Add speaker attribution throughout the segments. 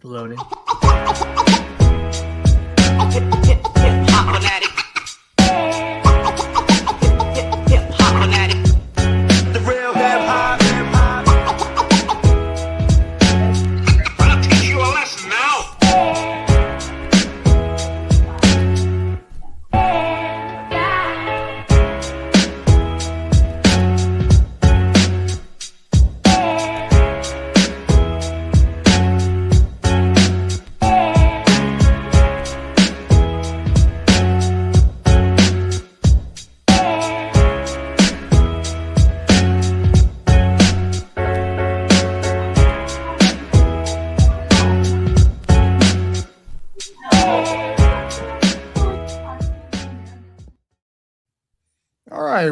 Speaker 1: Loading.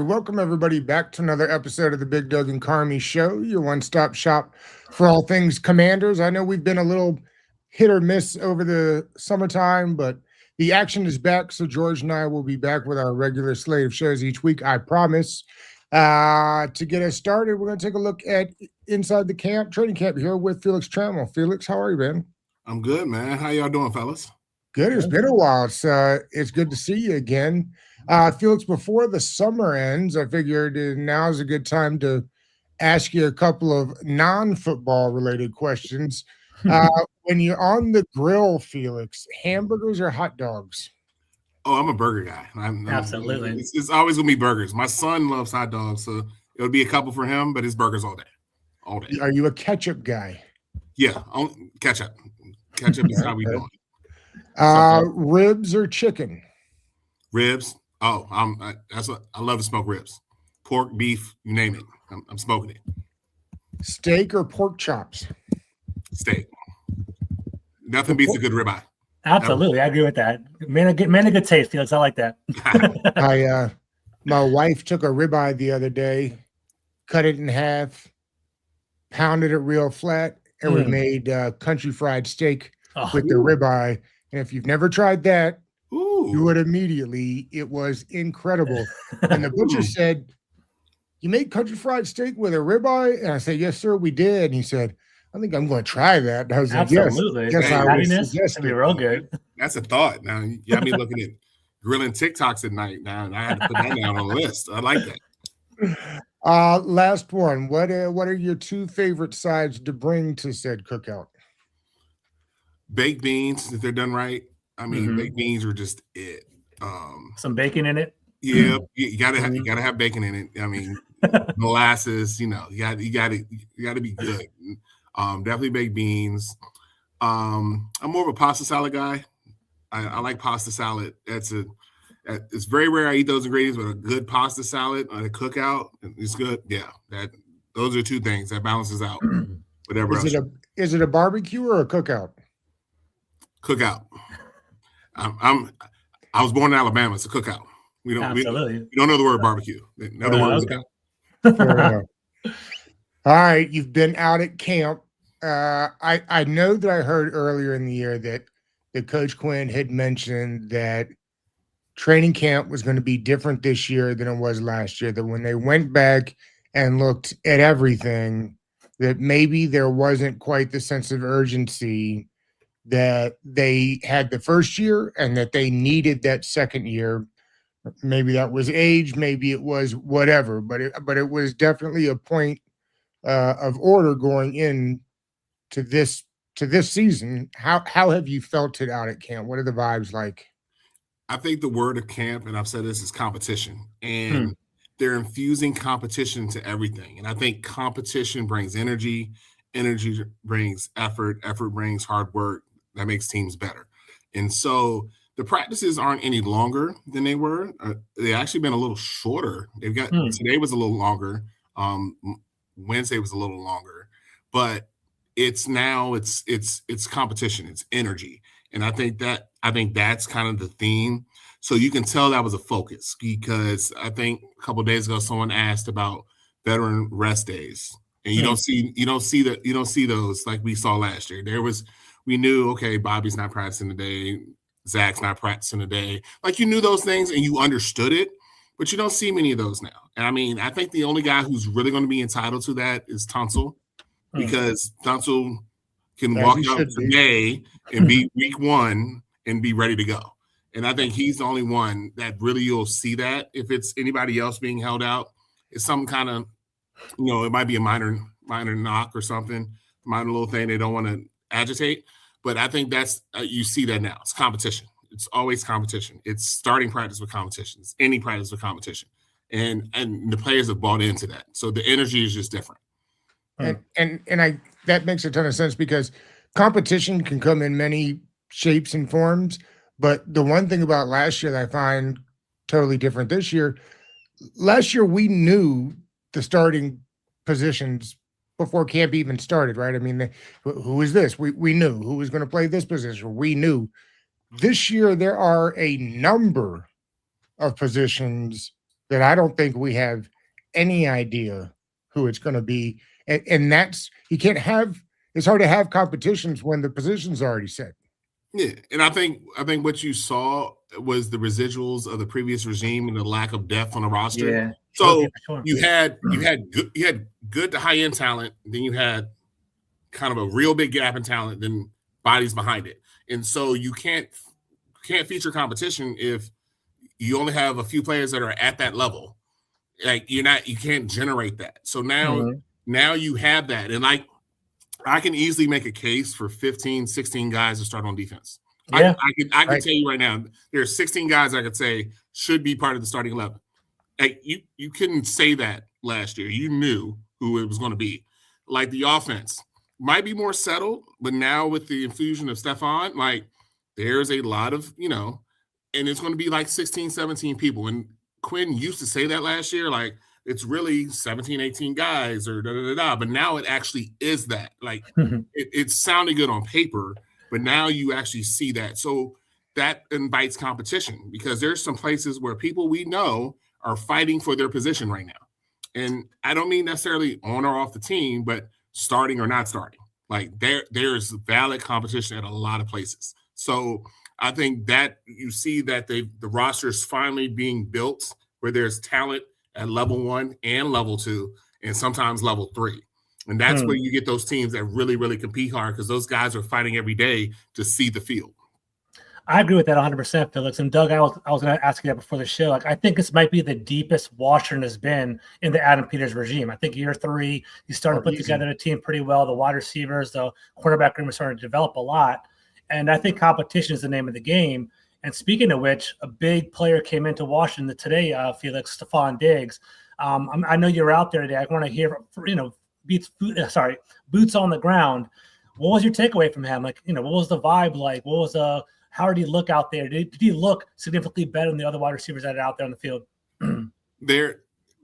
Speaker 2: Welcome everybody back to another episode of the Big Doug and Carmi Show, your one-stop shop for all things Commanders. I know we've been a little hit or miss over the summertime, but the action is back, so George and I will be back with our regular slate of shows each week, I promise. To get us started, we're going to take a look at inside the camp, training camp here with Felix Trammell. Felix, how are you, man?
Speaker 3: I'm good, man. How y'all doing, fellas?
Speaker 2: Good. It's been a while. It's good to see you again. Felix, before the summer ends, I figured now is a good time to ask you a couple of non-football related questions. When you're on the grill, Felix, hamburgers or hot dogs?
Speaker 3: Oh, I'm a burger guy.
Speaker 1: Absolutely.
Speaker 3: It's always going to be burgers. My son loves hot dogs, so it'll be a couple for him, but it's burgers all day. All day.
Speaker 2: Are you a ketchup guy?
Speaker 3: Yeah, ketchup. Ketchup is how we do
Speaker 2: it. Ribs or chicken?
Speaker 3: Ribs. Oh, I love to smoke ribs. Pork, beef, you name it. I'm smoking it.
Speaker 2: Steak or pork chops?
Speaker 3: Steak. Nothing beats a good ribeye.
Speaker 1: Absolutely, I agree with that. Man, a good taste, Felix. I like that.
Speaker 2: My wife took a ribeye the other day, cut it in half, pounded it real flat, and we made country fried steak with the ribeye. And if you've never tried that, you would immediately. It was incredible. And the butcher said, "You made country fried steak with a ribeye?" And I said, "Yes, sir, we did." And he said, "I think I'm going to try that." And I was
Speaker 1: absolutely.
Speaker 2: Like, yes,
Speaker 1: Fattiness, it's going to be real good.
Speaker 3: That's a thought. Now, you got me looking at grilling TikToks at night now, and I had to put that down on the list. I like
Speaker 2: that. Last one. What are your two favorite sides to bring to said cookout?
Speaker 3: Baked beans, if they're done right. I mean, baked beans are just it.
Speaker 1: Some bacon in it.
Speaker 3: Yeah, you gotta have bacon in it. I mean, molasses. You gotta be good. Definitely baked beans. I'm more of a pasta salad guy. I like pasta salad. It's very rare I eat those ingredients, but a good pasta salad on a cookout is good. Yeah, those are two things that balances out whatever else.
Speaker 2: Is it a barbecue or a cookout?
Speaker 3: Cookout. I was born in Alabama. It's a cookout. We don't know the word barbecue. Know the word
Speaker 2: cookout. All right, you've been out at camp. I know that I heard earlier in the year that Coach Quinn had mentioned that training camp was going to be different this year than it was last year. That when they went back and looked at everything, that maybe there wasn't quite the sense of urgency that they had the first year and that they needed that second year. Maybe that was age, maybe it was whatever, but it was definitely a point of order going in to this season. How have you felt it out at camp? What are the vibes like?
Speaker 3: I think the word of camp, and I've said this, is competition. And they're infusing competition to everything. And I think competition brings energy brings effort brings hard work. That makes teams better. And so the practices aren't any longer than they were. They've actually been a little shorter. They've got today was a little longer. Wednesday was a little longer, but it's competition. It's energy. And I think that's kind of the theme. So you can tell that was a focus, because I think a couple of days ago someone asked about veteran rest days, and you don't see those like we saw last year. We knew, okay, Bobby's not practicing today, Zach's not practicing today. Like, you knew those things and you understood it, but you don't see many of those now. And I mean, I think the only guy who's really going to be entitled to that is Tunsil, because Tunsil can
Speaker 2: As
Speaker 3: walk
Speaker 2: he
Speaker 3: out
Speaker 2: should be.
Speaker 3: today and be week one and be ready to go. And I think he's the only one that really you'll see that. If it's anybody else being held out, it's some kind of, it might be a minor knock or something, minor little thing they don't want to agitate. But I think that's you see that now. It's competition. It's always competition. It's starting practice with competition. It's any practice with competition. And the players have bought into that. So the energy is just different.
Speaker 2: And that makes a ton of sense because competition can come in many shapes and forms. But the one thing about last year that I find totally different this year, last year we knew the starting positions before camp even started, right? I mean, who is this? We knew who was going to play this position. We knew. This year there are a number of positions that I don't think we have any idea who it's going to be. And that's, it's hard to have competitions when the position's already set.
Speaker 3: Yeah, and I think what you saw was the residuals of the previous regime and the lack of depth on the roster.
Speaker 1: Yeah.
Speaker 3: So
Speaker 1: Okay, for sure.
Speaker 3: you had good to high end talent, then you had kind of a real big gap in talent, then bodies behind it, and so you can't feature competition if you only have a few players that are at that level. Like you can't generate that. So now you have that, and like. I can easily make a case for 15, 16 guys to start on defense.
Speaker 1: Yeah.
Speaker 3: I can tell you right now, there are 16 guys I could say should be part of the starting 11. Like you couldn't say that last year. You knew who it was going to be. Like the offense might be more settled, but now with the infusion of Stephon, like there's a lot of, and it's going to be like 16, 17 people. And Quinn used to say that last year, like, it's really 17, 18 guys or da-da-da-da. But now it actually is that. Like, it sounded good on paper, but now you actually see that. So that invites competition because there's some places where people we know are fighting for their position right now. And I don't mean necessarily on or off the team, but starting or not starting. Like, there's valid competition at a lot of places. So I think that you see that the roster is finally being built where there's talent at level 1 and level 2, and sometimes level 3. And that's where you get those teams that really, really compete hard because those guys are fighting every day to see the field.
Speaker 1: I agree with that 100%, Felix. And Doug, I was going to ask you that before the show. Like, I think this might be the deepest Washington has been in the Adam Peters regime. I think year 3, he's starting to put together a team pretty well. The wide receivers, the quarterback room is starting to develop a lot. And I think competition is the name of the game. And speaking of which, a big player came into Washington today, Felix, Stephon Diggs. I know you're out there today. I want to hear, boots on the ground. What was your takeaway from him? Like, what was the vibe like? How did he look out there? Did he look significantly better than the other wide receivers that are out there on the field?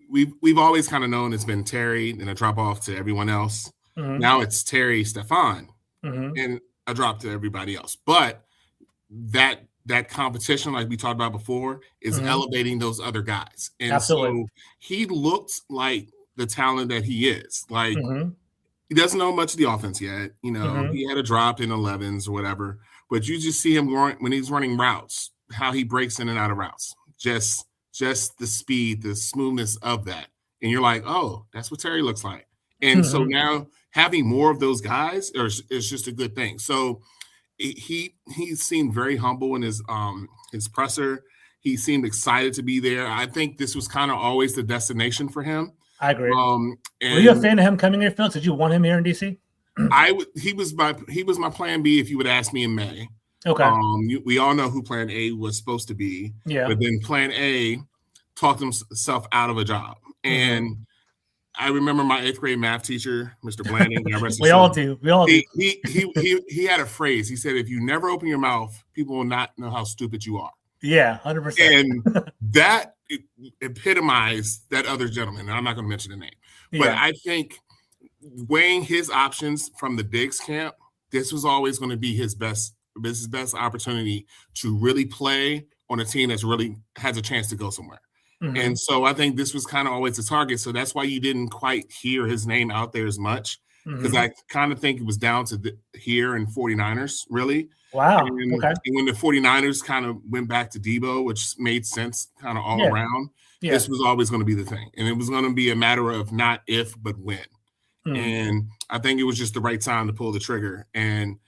Speaker 3: We've always kind of known it's been Terry and a drop off to everyone else. Mm-hmm. Now it's Terry, Stephon, and a drop to everybody else. But that competition, like we talked about before, is elevating those other guys. And
Speaker 1: absolutely.
Speaker 3: So he looked like the talent that he is. Like he doesn't know much of the offense yet. He had a drop in 11s or whatever. But you just see him when he's running routes, how he breaks in and out of routes. Just the speed, the smoothness of that. And you're like, oh, that's what Terry looks like. And so now having more of those guys is just a good thing. So he seemed very humble in his presser. He seemed excited to be there. I think this was kind of always the destination for him.
Speaker 1: I agree. Were you a fan of him coming here, Phil? Did you want him here in DC?
Speaker 3: He was my plan B if you would ask me in May.
Speaker 1: Okay.
Speaker 3: We all know who plan A was supposed to be.
Speaker 1: Yeah.
Speaker 3: But then plan A talked himself out of a job. And I remember my 8th grade math teacher, Mr. Blanding.
Speaker 1: We all do.
Speaker 3: He had a phrase. He said, if you never open your mouth, people will not know how stupid you are.
Speaker 1: Yeah, 100%.
Speaker 3: And that epitomized that other gentleman. I'm not going to mention the name. But I think weighing his options from the Diggs camp, this was always going to be his best opportunity to really play on a team that's really has a chance to go somewhere. And so I think this was kind of always the target. So that's why you didn't quite hear his name out there as much, because I kind of think it was down to here in 49ers, really.
Speaker 1: Wow.
Speaker 3: And when the 49ers kind of went back to Debo, which made sense kind of all around, this was always going to be the thing. And it was going to be a matter of not if, but when. And I think it was just the right time to pull the trigger. And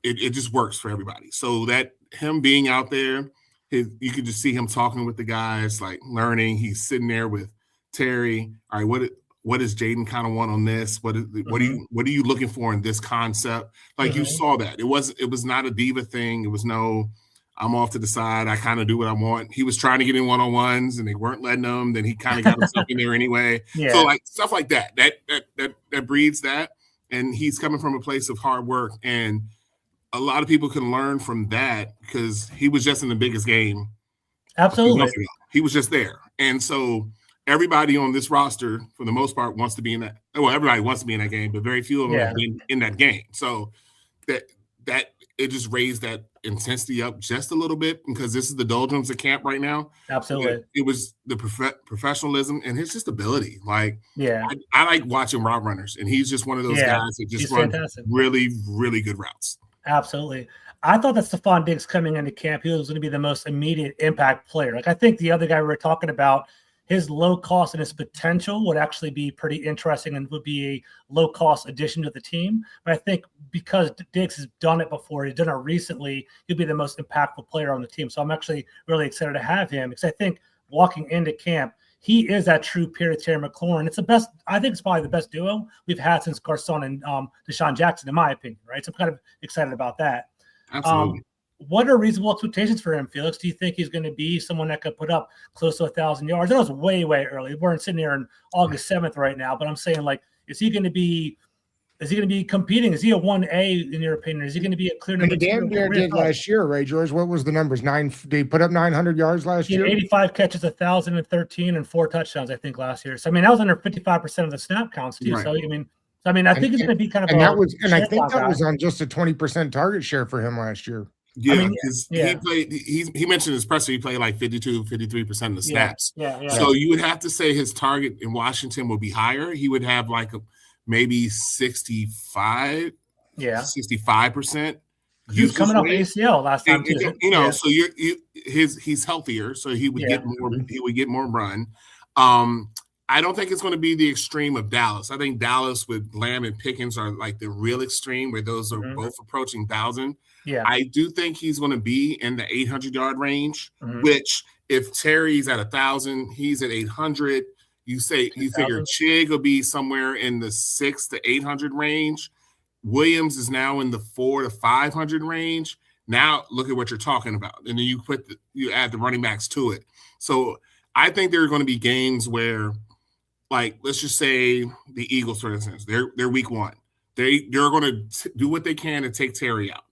Speaker 3: it just works for everybody. So that him being out there, you could just see him talking with the guys, like learning. He's sitting there with Terry. All right, what does Jaden kind of want on this? What are you looking for in this concept? Like you saw that. It was not a diva thing. It was no, I'm off to the side. I kind of do what I want. He was trying to get in one-on-ones and they weren't letting him. Then he kind of got himself in there anyway. Yeah. So like stuff like that breeds that. And he's coming from a place of hard work. And a lot of people can learn from that because he was just in the biggest game.
Speaker 1: Absolutely.
Speaker 3: He was just there. And so everybody on this roster, for the most part, wants to be in that. Well, everybody wants to be in that game, but very few of them have been in that game. So that it just raised that intensity up just a little bit because this is the doldrums of camp right now.
Speaker 1: Absolutely.
Speaker 3: It was the professionalism and his just ability. Like, I like watching route runners, and he's just one of those guys that just runs really, really good routes.
Speaker 1: Absolutely. I thought that Stephon Diggs coming into camp, he was going to be the most immediate impact player. Like I think the other guy we were talking about, his low cost and his potential would actually be pretty interesting and would be a low cost addition to the team. But I think because Diggs has done it before, he's done it recently, he'll be the most impactful player on the team. So I'm actually really excited to have him because I think walking into camp, he is that true peer to Terry McLaurin. It's the best. I think it's probably the best duo we've had since Garcon and Deshaun Jackson, in my opinion. Right. So I'm kind of excited about that.
Speaker 3: Absolutely.
Speaker 1: What are reasonable expectations for him, Felix? Do you think he's going to be someone that could put up close to 1,000 yards? I know it's way, way early. We're sitting here on August 7th right now, but I'm saying, like, is he going to be competing? Is he a 1A in your opinion? Is he going to be a clear number?
Speaker 2: And Dan Bear did last year, right, George? What was the numbers? Did he put up 900 yards last year?
Speaker 1: 85 catches, 1,013, and 4 touchdowns, I think, last year. So I mean, that was under 55% of the snap counts too. Right. So I mean, I think it's going to be kind of.
Speaker 2: I think that was on just a 20% target share for him last year.
Speaker 3: Yeah, because he played. He mentioned his presser. He played like 53% of the snaps.
Speaker 1: Yeah.
Speaker 3: So you would have to say his target in Washington would be higher. He would have like maybe 65%.
Speaker 1: He was coming off ACL last time too.
Speaker 3: So he's healthier, so he would get more. He would get more run. I don't think it's going to be the extreme of Dallas. I think Dallas with Lamb and Pickens are like the real extreme, where those are both approaching 1,000.
Speaker 1: Yeah,
Speaker 3: I do think he's going to be in the 800-yard range. Which, if Terry's at 1,000, he's at 800. You figure Chig will be somewhere in the 600 to 800 range. Williams is now in the 400 to 500 range. Now look at what you're talking about, and then you add the running backs to it. So I think there are going to be games where, like, let's just say the Eagles, for instance, they're week 1. They're going to do what they can to take Terry out.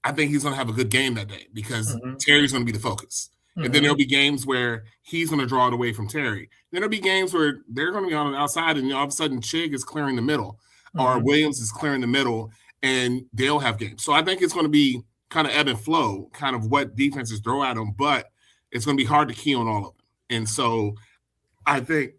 Speaker 3: I think he's going to have a good game that day because Terry's going to be the focus. And then there'll be games where he's going to draw it away from Terry. Then there'll be games where they're going to be on the outside and all of a sudden Chig is clearing the middle or Williams is clearing the middle and they'll have games. So I think it's going to be kind of ebb and flow, kind of what defenses throw at them, but it's going to be hard to key on all of them. And so I think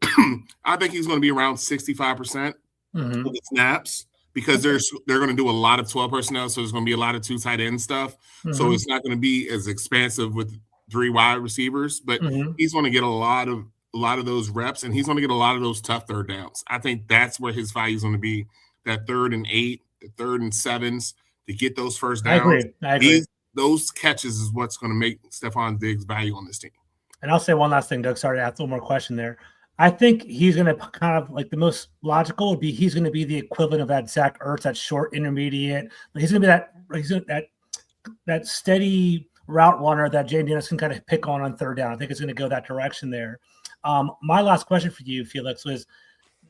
Speaker 3: he's going to be around 65% of the snaps because they're going to do a lot of 12 personnel. So there's going to be a lot of 2 tight end stuff. So it's not going to be as expansive with 3 wide receivers, but he's going to get a lot of those reps and he's going to get a lot of those tough third downs. I think that's where his value is going to be, that 3rd and 8, the 3rd and 7s to get those first downs.
Speaker 1: I agree.
Speaker 3: Those catches is what's going to make Stephon Diggs' value on this team.
Speaker 1: And I'll say one last thing, Doug. Sorry to ask one more question there. I think he's going to kind of like the most logical would be he's going to be the equivalent of that Zach Ertz, that short intermediate. He's going to be that steady route runner that Jay Dennis can kind of pick on 3rd down. I think it's going to go that direction there. My last question for you, Felix, was,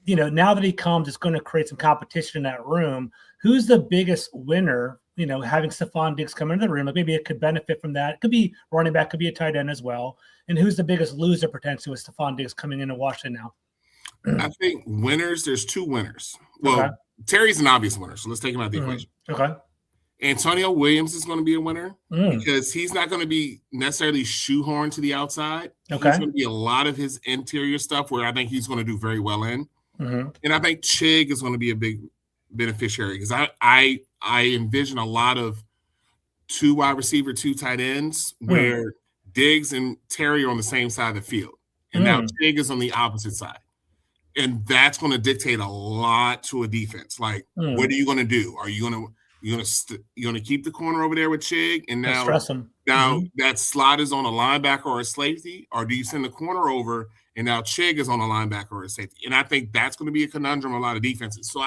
Speaker 1: now that he comes, it's going to create some competition in that room. Who's the biggest winner, having Stephon Diggs come into the room? Like maybe it could benefit from that. It could be running back, could be a tight end as well. And who's the biggest loser potentially with Stephon Diggs coming into Washington now?
Speaker 3: I think winners, there's 2 winners. Well, Terry's an obvious winner, so let's take him out of the equation.
Speaker 1: Okay.
Speaker 3: Antonio Williams is going to be a winner because he's not going to be necessarily shoehorned to the outside.
Speaker 1: Okay.
Speaker 3: He's going to be a lot of his interior stuff where I think he's going to do very well in. And I think Chig is going to be a big beneficiary because I envision a lot of 2 wide receiver, 2 tight ends where Diggs and Terry are on the same side of the field. And now Chig is on the opposite side. And that's going to dictate a lot to a defense. Like, what are you going to do? Are you going to keep the corner over there with Chig, and now
Speaker 1: stress him.
Speaker 3: That slot is on a linebacker or a safety, or do you send the corner over and now Chig is on a linebacker or a safety? And I think that's going to be a conundrum a lot of defenses. So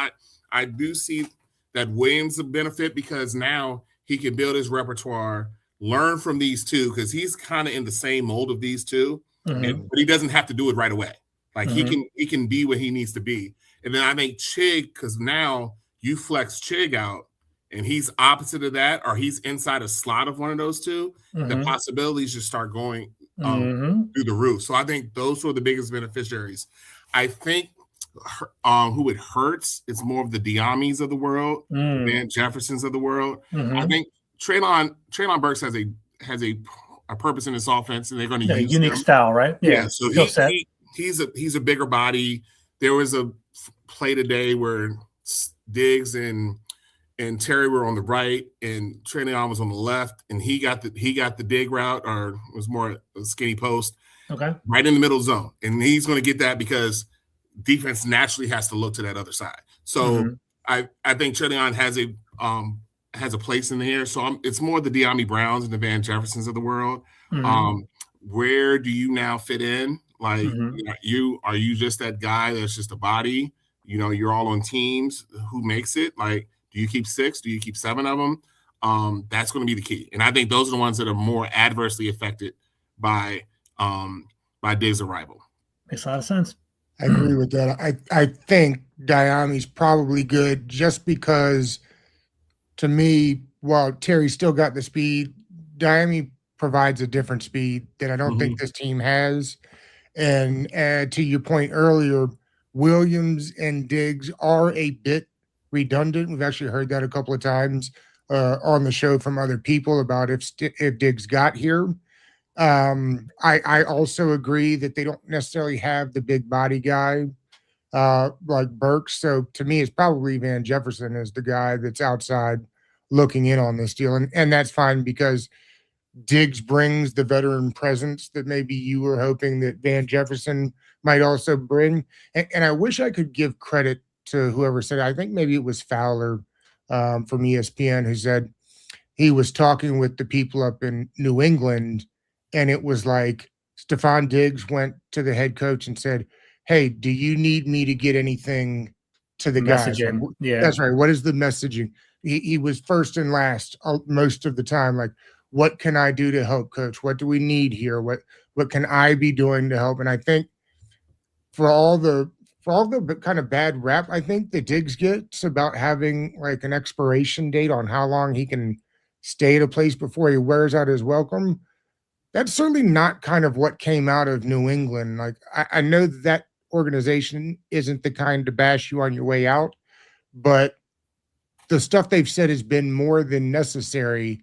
Speaker 3: I do see that Williams a benefit because now he can build his repertoire, learn from these two, because he's kind of in the same mold of these two, but he doesn't have to do it right away. Like he can be what he needs to be. And then I think Chig, because now you flex Chig out and he's opposite of that, or he's inside a slot of one of those two, the possibilities just start going through the roof. So I think those were the biggest beneficiaries. I think who it hurts is more of the Diamis of the world, Van Jeffersons of the world. I think Treylon Burks has a purpose in this offense, and they're going to use
Speaker 1: unique style, right?
Speaker 3: Yeah. So he's a bigger body. There was a play today where Diggs and Terry were on the right, and Treylon was on the left, and he got the dig route, or it was more a skinny post, right in the middle zone, and he's going to get that because defense naturally has to look to that other side. So I think Treylon has a place in here. So it's more the De'Ami Browns and the Van Jeffersons of the world. Where do you now fit in? Like, are you just that guy that's just a body? You're all on teams. Who makes it? Like, do you keep 6? Do you keep 7 of them? That's going to be the key. And I think those are the ones that are more adversely affected by Diggs' arrival.
Speaker 1: Makes a lot of sense.
Speaker 2: I agree with that. I think Diami's probably good just because, to me, while Terry still got the speed, Diami provides a different speed that I don't think this team has. And to your point earlier, Williams and Diggs are a bit redundant. We've actually heard that a couple of times on the show from other people about if Diggs got here. I also agree that they don't necessarily have the big body guy like Burks. So to me, it's probably Van Jefferson is the guy that's outside looking in on this deal. And that's fine because Diggs brings the veteran presence that maybe you were hoping that Van Jefferson might also bring. And I wish I could give credit to whoever said it. I think maybe it was Fowler from ESPN who said he was talking with the people up in New England, and it was like Stephon Diggs went to the head coach and said, "Hey, do you need me to get anything to the guys?" Like, that's right. What is the messaging? He was first and last most of the time. Like, what can I do to help, coach? What do we need here? What can I be doing to help? And I think for all the kind of bad rap, I think the Diggs gets about having like an expiration date on how long he can stay at a place before he wears out his welcome. That's certainly not kind of what came out of New England. Like, I know that organization isn't the kind to bash you on your way out, but the stuff they've said has been more than necessary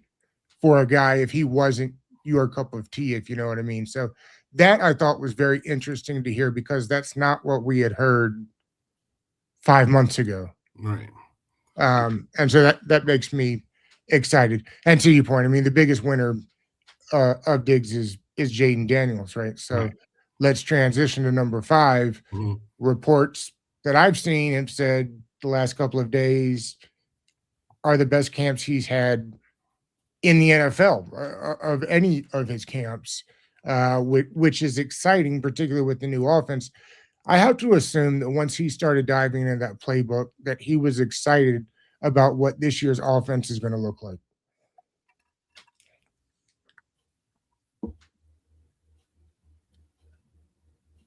Speaker 2: for a guy if he wasn't your cup of tea, if you know what I mean. So that I thought was very interesting to hear because that's not what we had heard 5 months ago.
Speaker 3: Right.
Speaker 2: And so that makes me excited. And to your point, I mean, the biggest winner of Diggs is Jaden Daniels, right? So let's transition to number 5. Reports that I've seen have said the last couple of days are the best camps he's had in the NFL of any of his camps, which is exciting, particularly with the new offense. I have to assume that once he started diving into that playbook, that he was excited about what this year's offense is going to look like.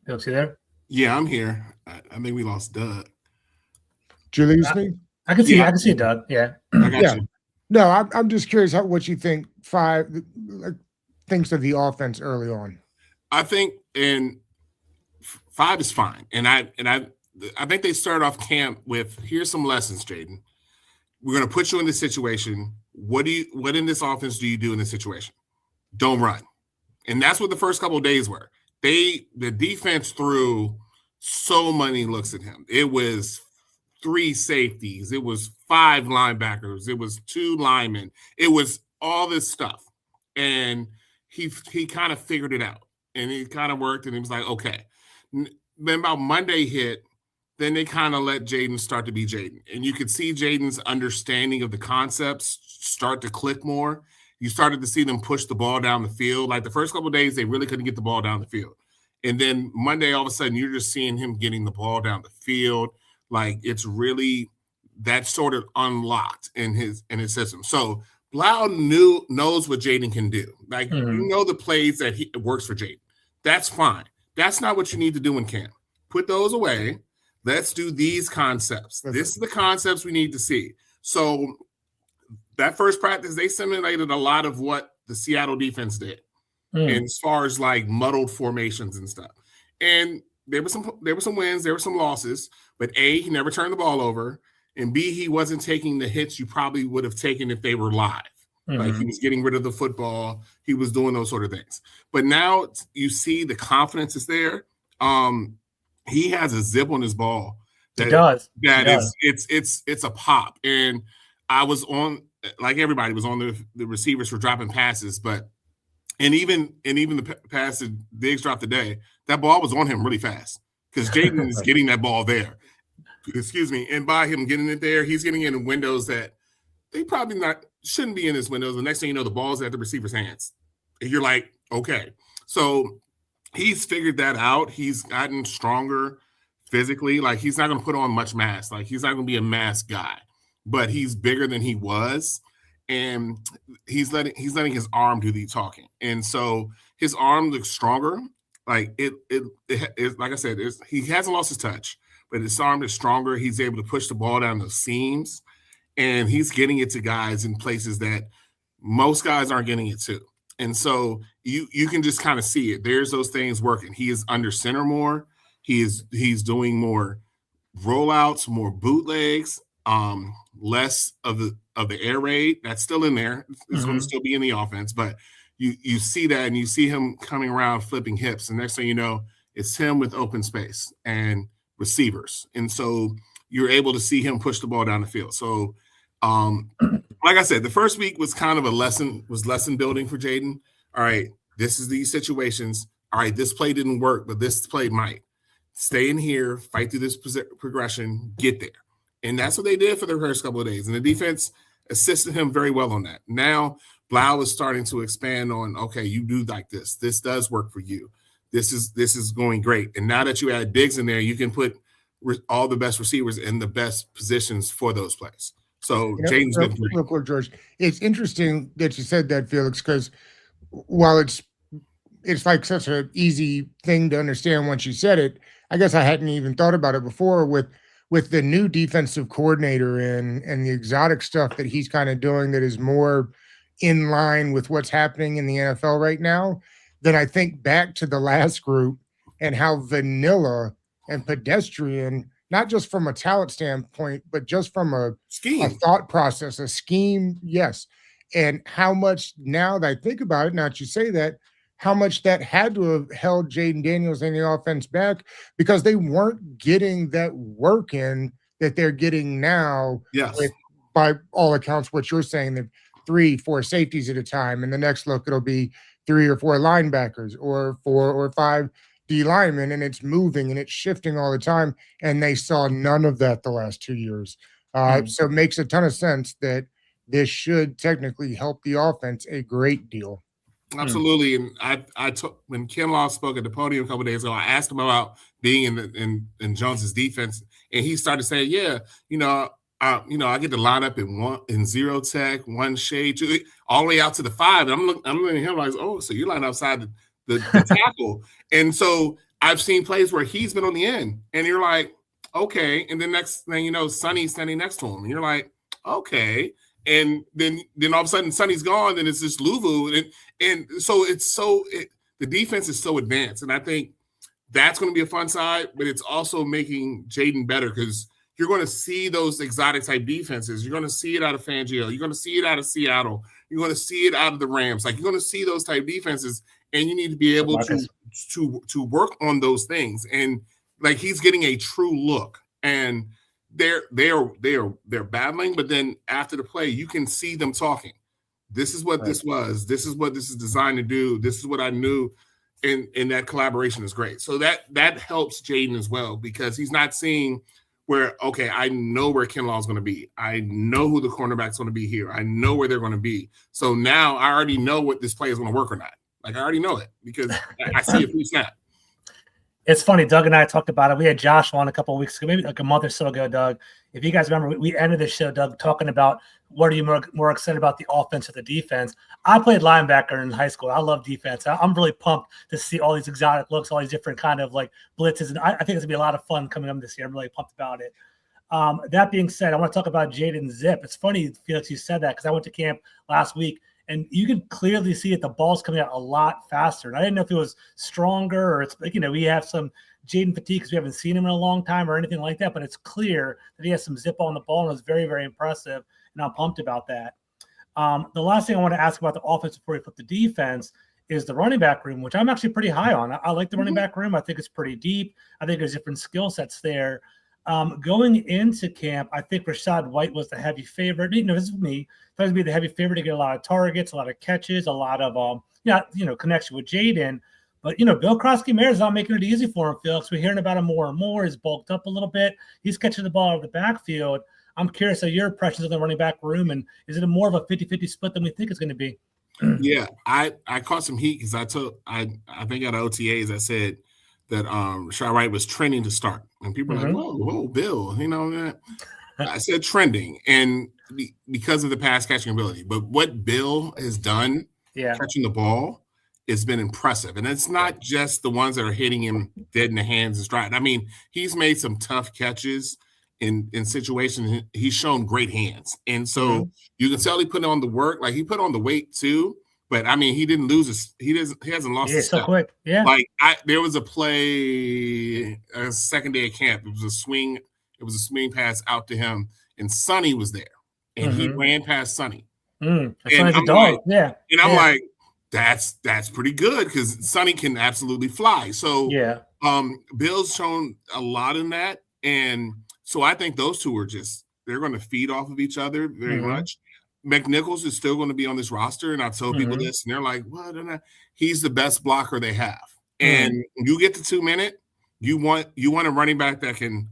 Speaker 1: Felix, you there?
Speaker 3: Yeah, I'm here. I think we lost Doug.
Speaker 2: Did you lose me?
Speaker 1: I can see. I can see Doug. Yeah.
Speaker 3: I got you.
Speaker 2: No, I'm just curious what you think 5 thinks of the offense early on.
Speaker 3: I think 5 is fine, and I think they started off camp with here's some lessons, Jaden. We're going to put you in this situation. What in this offense do you do in this situation? Don't run, and that's what the first couple of days were. The defense threw so many looks at him. It was 3 safeties. It was 5 linebackers. It was 2 linemen. It was all this stuff. And he kind of figured it out. And it kind of worked. And he was like, okay. Then about Monday hit, then they kind of let Jaden start to be Jaden. And you could see Jaden's understanding of the concepts start to click more. You started to see them push the ball down the field. Like the first couple of days, they really couldn't get the ball down the field. And then Monday, all of a sudden, you're just seeing him getting the ball down the field. Like it's really that sort of unlocked in his system. So Blau knows what Jaden can do. Like you know the plays that works for Jaden. That's fine. That's not what you need to do in camp. Put those away. Let's do these concepts. This is the concepts we need to see. So that first practice, they simulated a lot of what the Seattle defense did. And as far as like muddled formations and stuff. And there were some wins, there were some losses, but A, he never turned the ball over, and B, he wasn't taking the hits you probably would have taken if they were live. Like he was getting rid of the football, he was doing those sort of things. But now you see the confidence is there. He has a zip on his ball.
Speaker 1: He does.
Speaker 3: It's a pop. And I was on, like everybody was on the receivers for dropping passes, but and even the pass that Diggs dropped today, that ball was on him really fast because Jaden is getting that ball there. Excuse me. And by him getting it there, he's getting it in windows that they probably shouldn't be in his windows. The next thing you know, the ball's at the receiver's hands. And you're like, okay. So he's figured that out. He's gotten stronger physically. Like he's not going to put on much mass. Like he's not going to be a mass guy, but he's bigger than he was. And he's letting his arm do the talking. And so his arm looks stronger. Like it like I said, he hasn't lost his touch, but his arm is stronger. He's able to push the ball down the seams, and he's getting it to guys in places that most guys aren't getting it to. And so you can just kind of see it. There's those things working. He is under center more. He's doing more rollouts, more bootlegs, less of the air raid. That's still in there. It's going to still be in the offense, but you see that, and you see him coming around flipping hips. And next thing you know, it's him with open space and receivers. And so you're able to see him push the ball down the field. So like I said, the first week was kind of lesson building for Jaden. All right, this is these situations. All right, this play didn't work, but this play might. Stay in here, fight through this progression, get there. And that's what they did for the first couple of days. And the defense assisted him very well on that. Now, Blau is starting to expand on, okay, you do like this. This does work for you. This is going great. And now that you add Diggs in there, you can put all the best receivers in the best positions for those plays. So Jaden's been great.
Speaker 2: Real quick, George, it's interesting that you said that, Felix, because while it's like such an easy thing to understand once you said it, I guess I hadn't even thought about it before with the new defensive coordinator and the exotic stuff that he's kind of doing that is more in line with what's happening in the NFL right now. Then I think back to the last group and how vanilla and pedestrian, not just from a talent standpoint, but just from a thought process, a scheme, yes. And how much, now that I think about it, now that you say that, how much that had to have held Jaden Daniels and the offense back because they weren't getting that work in that they're getting now.
Speaker 3: Yes.
Speaker 2: With, by all accounts, what you're saying, the 3-4 safeties at a time. And the next look, it'll be 3 or 4 linebackers or 4 or 5 D linemen, and it's moving and it's shifting all the time. And they saw none of that the last 2 years. So it makes a ton of sense that this should technically help the offense a great deal.
Speaker 3: Absolutely. And I took when Kinlaw spoke at the podium a couple of days ago, I asked him about being in Jones's defense, and he started saying, "Yeah, I get to line up in zero tech, one shade, 2, all the way out to the 5." And I'm looking at him like, "Oh, so you're lining outside the tackle." And so I've seen plays where he's been on the end, and you're like, "Okay." And then next thing you know, Sonny's standing next to him, and you're like, "Okay." And then all of a sudden Sonny's gone, then it's just Luvu. And so the defense is so advanced. And I think that's going to be a fun side, but it's also making Jaden better because you're going to see those exotic type defenses. You're going to see it out of Fangio. You're going to see it out of Seattle. You're going to see it out of the Rams. Like, you're going to see those type defenses, and you need to be able to work on those things. And like, he's getting a true look, and they're battling, but then after the play, you can see them talking. This is what this was. This is what this is designed to do. This is what I knew. and that collaboration is great. So that helps Jaden as well, because he's not seeing where, okay, I know where Kinlaw is going to be. I know who the cornerback's going to be here. I know where they're going to be. So now I already know what this play is going to work or not. Like, I already know it because I see it pre-snap.
Speaker 1: It's funny, Doug and I talked about it. We had Josh on a couple of weeks ago, maybe like a month or so ago, Doug. If you guys remember, we ended the show, Doug, talking about what are you more excited about, the offense or the defense. I played linebacker in high school. I love defense. I'm really pumped to see all these exotic looks, all these different kind of like blitzes. And I think it's going to be a lot of fun coming up this year. I'm really pumped about it. That being said, I want to talk about Jaden Zip. It's funny, Felix, you said that because I went to camp last week. And you can clearly see that the ball's coming out a lot faster. And I didn't know if it was stronger or it's like, we have some Jaden fatigue because we haven't seen him in a long time or anything like that. But it's clear that he has some zip on the ball and it was very, very impressive. And I'm pumped about that. The last thing I want to ask about the offense before we flip the defense is the running back room, which I'm actually pretty high on. I like the running back room. I think it's pretty deep. I think there's different skill sets there. Going into camp, I think Rachaad White was the heavy favorite. This is me. Tries to be the heavy favorite to get a lot of targets, a lot of catches, a lot of connection with Jaden. But Bill Krosky-Meyer is not making it easy for him, Felix. We're hearing about him more and more. He's bulked up a little bit. He's catching the ball out of the backfield. I'm curious of your impressions of the running back room, and is it more of a 50-50 split than we think it's going to be?
Speaker 3: Yeah, I caught some heat because I think at OTAs I said that Rachaad White was trending to start, and people are like, "Whoa, Bill," I said trending, and because of the pass catching ability. But what Bill has done, catching the ball, has been impressive, and it's not just the ones that are hitting him dead in the hands and stride. I mean, he's made some tough catches in situations. He's shown great hands, and so you can tell he put on the work. Like, he put on the weight too. But I mean, he didn't lose his. He hasn't lost his step.
Speaker 1: So quick. Yeah.
Speaker 3: Like, there was a play, second day of camp. It was a swing. It was a swing pass out to him, and Sonny was there, and he ran past Sonny.
Speaker 1: And I'm like,
Speaker 3: I'm like, that's pretty good because Sonny can absolutely fly. So Bill's shown a lot in that, and so I think those two are they're going to feed off of each other very much. McNichols is still going to be on this roster, and I've told people this, and they're like, "What?" He's the best blocker they have, and you get to 2 minute, you want a running back that can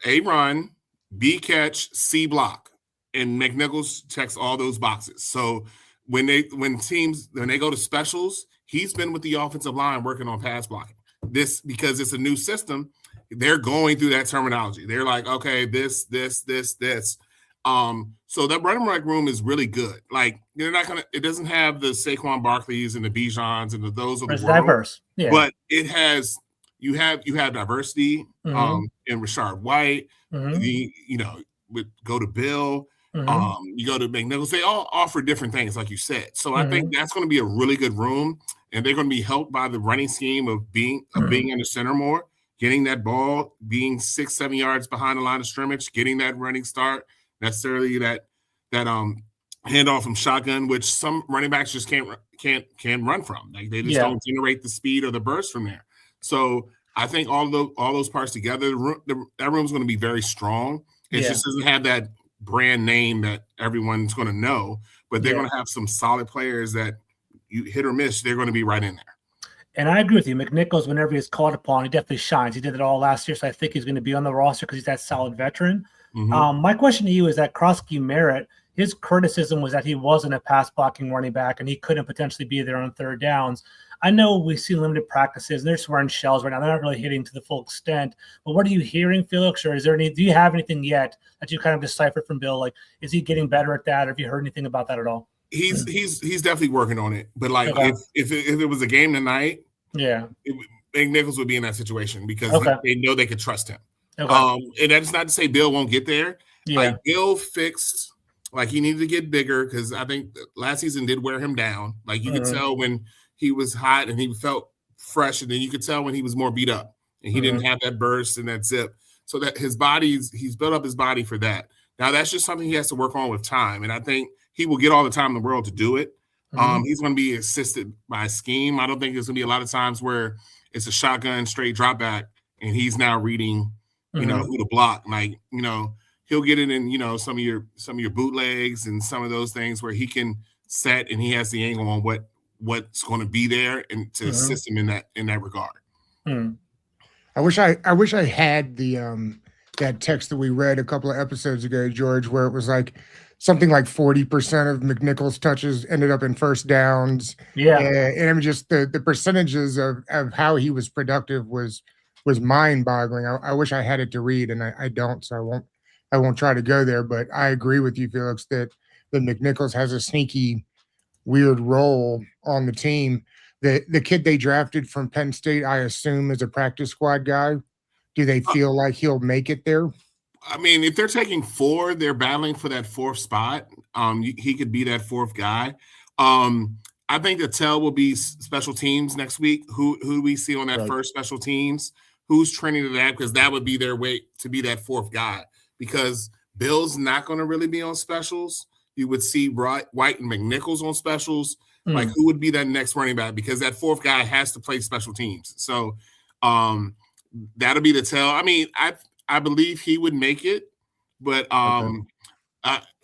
Speaker 3: A, run, B, catch, C, block, and McNichols checks all those boxes. So when they go to specials, he's been with the offensive line working on pass blocking. This, because it's a new system, they're going through that terminology. They're like, okay, this. So that running back room is really good. Like, they're not gonna. It doesn't have the Saquon Barkleys and the Bijans and those of the world.
Speaker 1: Diverse, but
Speaker 3: it has. You have diversity. In Rachaad White, go to Bill. You go to McNichols. They all offer different things, like you said. So I think that's going to be a really good room, and they're going to be helped by the running scheme of being in the center more, getting that ball, being 6-7 yards behind the line of scrimmage, getting that running start. Necessarily that handoff from shotgun, which some running backs just can't run from. Like, they just don't generate the speed or the burst from there. So I think all those parts together, that room's going to be very strong. It just doesn't have that brand name that everyone's going to know, but they're going to have some solid players that you hit or miss, they're going to be right in there.
Speaker 1: And I agree with you. McNichols, whenever he's called upon, he definitely shines. He did it all last year, so I think he's going to be on the roster because he's that solid veteran. My question to you is that Krosky-Meyer, his criticism was that he wasn't a pass blocking running back and he couldn't potentially be there on third downs. I know we've seen limited practices and they're just wearing shells right now. They're not really hitting to the full extent. But what are you hearing, Felix? Or do you have anything yet that you kind of deciphered from Bill? Like, is he getting better at that? Or have you heard anything about that at all?
Speaker 3: He's definitely working on it. But like, if it was a game tonight, McNichols would be in that situation because they know they could trust him. And that's not to say Bill won't get there. Like, Bill fixed, like, he needed to get bigger because I think last season did wear him down. Like, you could tell when he was hot and he felt fresh, and then you could tell when he was more beat up and he didn't have that burst and that zip. So that he's built up his body for that. Now that's just something he has to work on with time, and I think he will get all the time in the world to do it. He's going to be assisted by a scheme. I don't think there's going to be a lot of times where it's a shotgun straight drop back and he's now reading who to block. Like, he'll get it in, some of your bootlegs and some of those things where he can set and he has the angle on what what's going to be there and to assist him in that regard.
Speaker 2: I wish I had the that text that we read a couple of episodes ago, George, where it was like something like 40% of McNichols' touches ended up in first downs.
Speaker 1: Yeah.
Speaker 2: And I mean, just the percentages of how he was productive was mind-boggling. I wish I had it to read, and I don't, so I won't try to go there. But I agree with you, Felix, that McNichols has a sneaky, weird role on the team. The kid they drafted from Penn State, I assume, is a practice squad guy. Do they feel like he'll make it there?
Speaker 3: I mean, if they're taking 4, they're battling for that 4th spot. He could be that 4th guy. I think the tell will be special teams next week. Who do we see on that first special teams? Who's training to that? Because that would be their way to be that 4th guy. Because Bill's not going to really be on specials. You would see White and McNichols on specials. Like, who would be that next running back? Because that 4th guy has to play special teams. So that'll be the tell. I mean, I believe he would make it, but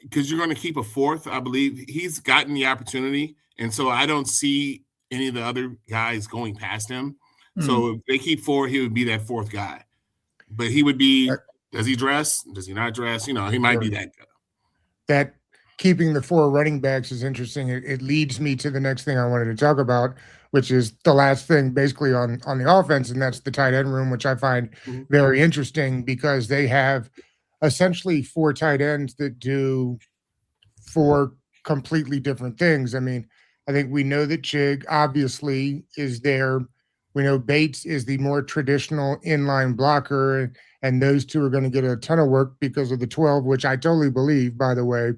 Speaker 3: because you're going to keep a 4th, I believe he's gotten the opportunity. And so I don't see any of the other guys going past him. So if they keep 4, he would be that 4th guy. But he would be, does he dress? Does he not dress? You know, he might be that guy.
Speaker 2: That keeping the 4 running backs is interesting. It leads me to the next thing I wanted to talk about, which is the last thing basically on the offense, and that's the tight end room, which I find very interesting because they have essentially 4 tight ends that do 4 completely different things. I mean, I think we know that Chig obviously is there. We know Bates is the more traditional inline blocker, and those 2 are going to get a ton of work because of the 12, which I totally believe, by the way.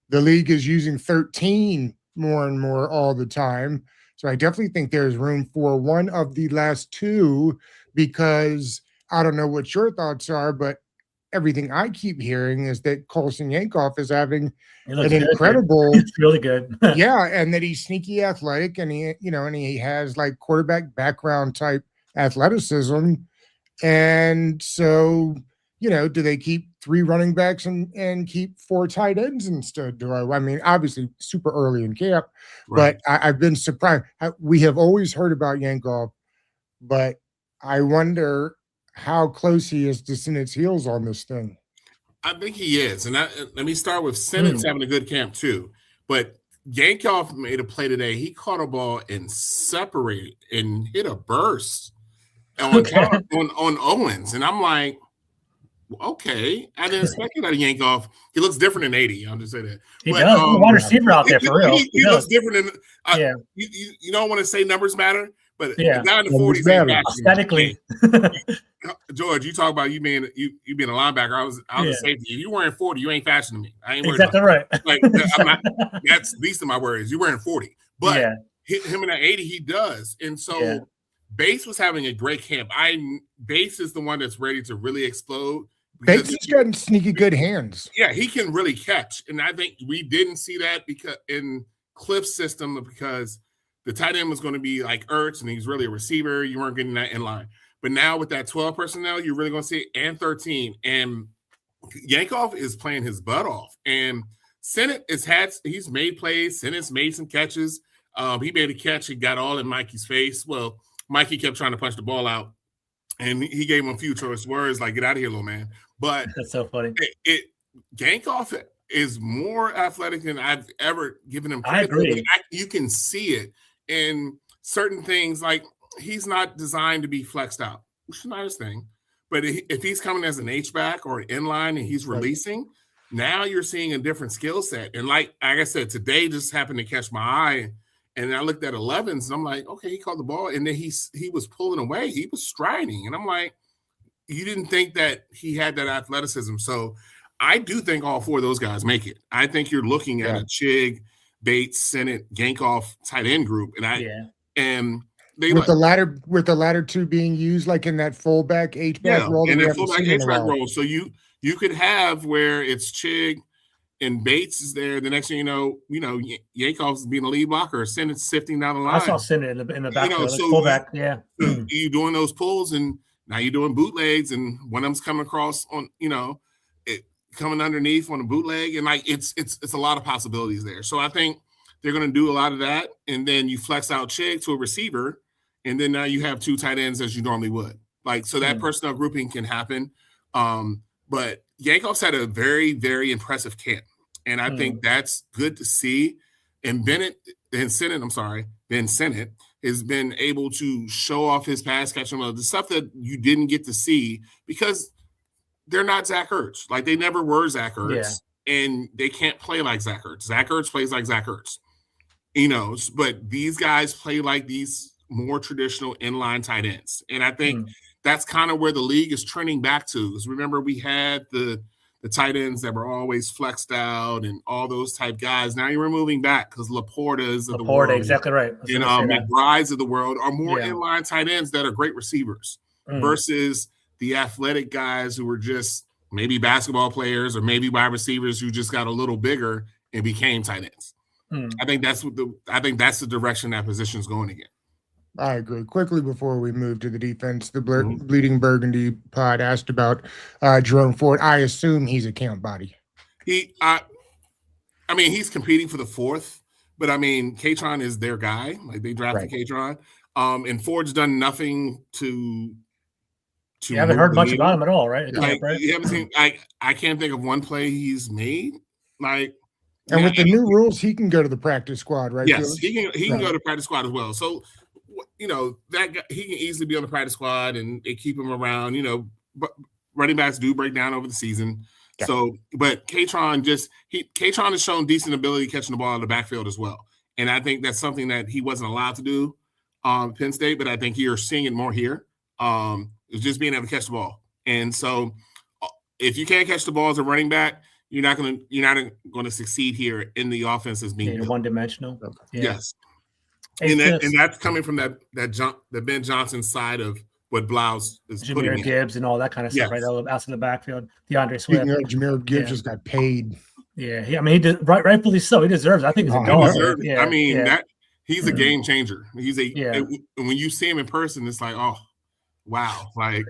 Speaker 2: The league is using 13 more and more all the time. So I definitely think there's room for one of the last 2 because I don't know what your thoughts are, but everything I keep hearing is that Colson Yankoff is having an incredible,
Speaker 1: it's really good.
Speaker 2: yeah, and that he's sneaky athletic and he has like quarterback background type athleticism. And so, do they keep 3 running backs and keep 4 tight ends instead? I mean, obviously super early in camp, but I've been surprised. We have always heard about Yankoff, but I wonder how close he is to Sennett's heels on this thing.
Speaker 3: I think he is. And let me start with Sennett's having a good camp too. But Yankoff made a play today. He caught a ball and separated and hit a burst on Owens. And I'm like, okay, I didn't expect it out of Yankoff. He looks different than 80. I'll just say that.
Speaker 1: He does. Wide receiver out there for real.
Speaker 3: He looks different than. You don't want to say numbers matter, but the guy in the 40s ain't
Speaker 1: aesthetically.
Speaker 3: George, you talk about you being a linebacker. I was a safety. If you wearing 40, you ain't faster than me. I ain't worried
Speaker 1: exactly
Speaker 3: about
Speaker 1: right.
Speaker 3: Like, that's least of my worries. You're wearing 40, but him in that 80, he does. And so Bates was having a great camp. Bates is the one that's ready to really explode.
Speaker 2: Bates has got sneaky good hands.
Speaker 3: Yeah, he can really catch. And I think we didn't see that because in Cliff's system, because the tight end was going to be like Ertz, and he's really a receiver. You weren't getting that in line. But now with that 12 personnel, you're really going to see it, and 13. And Yankoff is playing his butt off. And Sennett he's made plays. Sennett's made some catches. He made a catch. He got all in Mikey's face. Well, Mikey kept trying to punch the ball out, and he gave him a few choice words like, get out of here, little man. But
Speaker 1: that's so funny.
Speaker 3: Yankoff is more athletic than I've ever given him credit.
Speaker 1: I agree.
Speaker 3: You can see it in certain things. Like, he's not designed to be flexed out, which is not his thing. But if he's coming as an H-back or an inline and he's releasing, now you're seeing a different skill set. And like I said, today just happened to catch my eye. And I looked at 11s, and I'm like, okay, he caught the ball. And then he was pulling away. He was striding. And I'm like, you didn't think that he had that athleticism. So I do think all 4 of those guys make it. I think you're looking at a Chig, Bates, Sennett, Yankoff tight end group. And
Speaker 2: with the latter 2 being used like in that fullback H-back role.
Speaker 3: In that fullback H-back role. So you could have where it's Chig and Bates is there. The next thing you know, Yankoff's being a lead blocker, or Sennett's sifting down the line.
Speaker 1: I saw Sennett in the back,
Speaker 3: so
Speaker 1: fullback.
Speaker 3: So you doing those pulls, and now you're doing bootlegs, and one of them's coming across on, coming underneath on a bootleg, and like it's a lot of possibilities there. So I think they're going to do a lot of that, and then you flex out Chig to a receiver, and then now you have 2 tight ends as you normally would. Like, so that personnel grouping can happen. But Yankov's had a very, very impressive camp, and I think that's good to see. And Ben Sennett has been able to show off his pass catching mode, the stuff that you didn't get to see because they're not Zach Ertz. Like, they never were Zach Ertz, and they can't play like Zach Ertz. Zach Ertz plays like Zach Ertz, but these guys play like these more traditional inline tight ends. And I think that's kind of where the league is trending back to. Because remember, we had the tight ends that were always flexed out and all those type guys. Now you're moving back because Laporta's of the world.
Speaker 1: Exactly right.
Speaker 3: And McBride's of the world are more inline tight ends that are great receivers versus the athletic guys who were just maybe basketball players or maybe wide receivers who just got a little bigger and became tight ends. I think that's the direction that position's going again.
Speaker 2: I agree. Quickly before we move to the defense, the Bleeding Burgundy pod asked about Jerome Ford. I assume he's a camp body.
Speaker 3: I mean, he's competing for the 4th, but I mean, Katron is their guy. Like, they drafted Katron. And Ford's done nothing to
Speaker 1: you haven't heard much about him at all, right?
Speaker 3: Like, you haven't seen. I can't think of one play he's made. Like,
Speaker 2: and with the new rules, he can go to the practice squad, right?
Speaker 3: Yes, he can go to practice squad as well. So, that guy, he can easily be on the practice squad, and they keep him around. But running backs do break down over the season. Yeah. So, but Katron has shown decent ability catching the ball out of the backfield as well, and I think that's something that he wasn't allowed to do Penn State, but I think you're seeing it more here. It's just being able to catch the ball. And so if you can't catch the ball as a running back, you're not going to succeed here in the offense as being
Speaker 1: one-dimensional.
Speaker 3: Yes. And that's coming from that Ben Johnson side of what Blouse is putting in.
Speaker 1: Jahmyr Gibbs and all that kind of stuff, right? Out in the backfield. DeAndre Swift.
Speaker 2: Jahmyr Gibbs just got paid.
Speaker 1: Yeah. I mean, rightfully so. He deserves it. I think he's a dog.
Speaker 3: I mean, he's a game changer. He's when you see him in person, it's like, oh, wow. Like,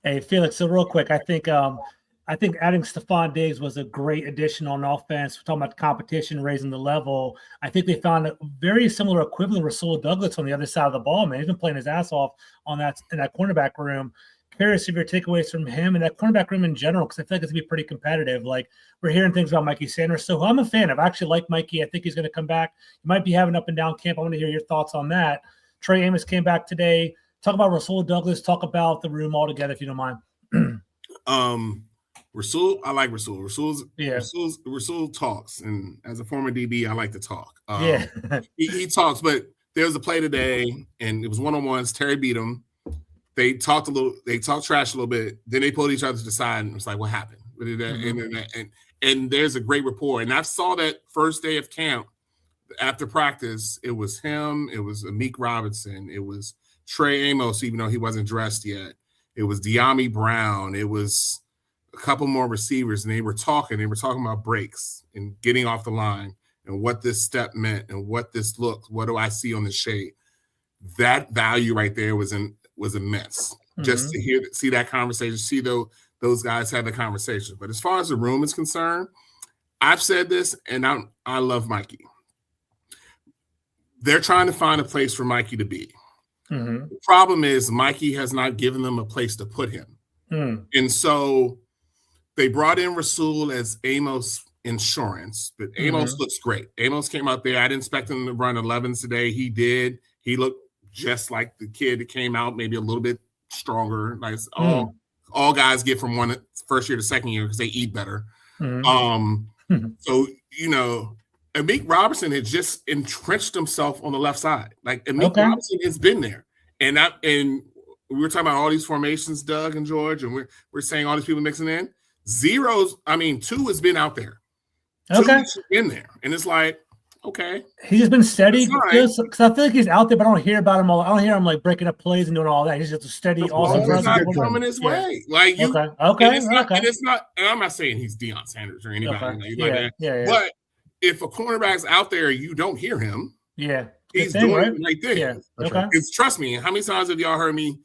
Speaker 1: Hey, Felix, so real quick, I think adding Stephon Diggs was a great addition on offense. We're talking about competition, raising the level. I think they found a very similar equivalent Rasul Douglas on the other side of the ball, man. He's been playing his ass off in that cornerback room. Curious if your takeaways from him and that cornerback room in general, because I feel like it's going to be pretty competitive. Like, we're hearing things about Mikey Sanders, so I'm a fan of. I actually like Mikey. I think he's going to come back. He might be having up and down camp. I want to hear your thoughts on that. Trey Amos came back today. Talk about Rasul Douglas. Talk about the room altogether, if you don't mind.
Speaker 3: Rasul, I like Rasul. Rasul talks, and as a former DB, I like to talk. He talks, but there was a play today, and it was one-on-ones. Terry beat him. They talked trash a little bit. Then they pulled each other to the side, and it was like, what happened? And there's a great rapport. And I saw that first day of camp after practice. It was him. It was Amik Robinson. It was Trey Amos, even though he wasn't dressed yet. It was De'Ami Brown. It was a couple more receivers, and they were talking about breaks and getting off the line and what this step meant and what this looked. What do I see on the shade? That value right there was immense. Just to see that conversation, see those guys have the conversation. But as far as the room is concerned, I've said this, and I love Mikey. They're trying to find a place for Mikey to be. The problem is Mikey has not given them a place to put him. And so they brought in Rasul as Amos insurance, but Amos looks great. Amos came out there. I didn't expect him to run 11s today. He did. He looked just like the kid that came out, maybe a little bit stronger. Like all guys get from first year to second year because they eat better. So, Amik Robertson had just entrenched himself on the left side. Like, Amik Robertson has been there. And we were talking about all these formations, Doug and George, and we're saying all these people mixing in. 2 has been out there. 2 has been there. And it's like, okay.
Speaker 1: He's just been steady because I feel like he's out there, but I don't hear about him all. I don't hear him like breaking up plays and doing all that. He's just a steady, awesome.
Speaker 3: He's not coming his way. Like you, and it's not. And I'm not saying he's Deion Sanders or anybody like that. But if a cornerback's out there, you don't hear him. He's doing it right there. It's, trust me. How many times have y'all heard me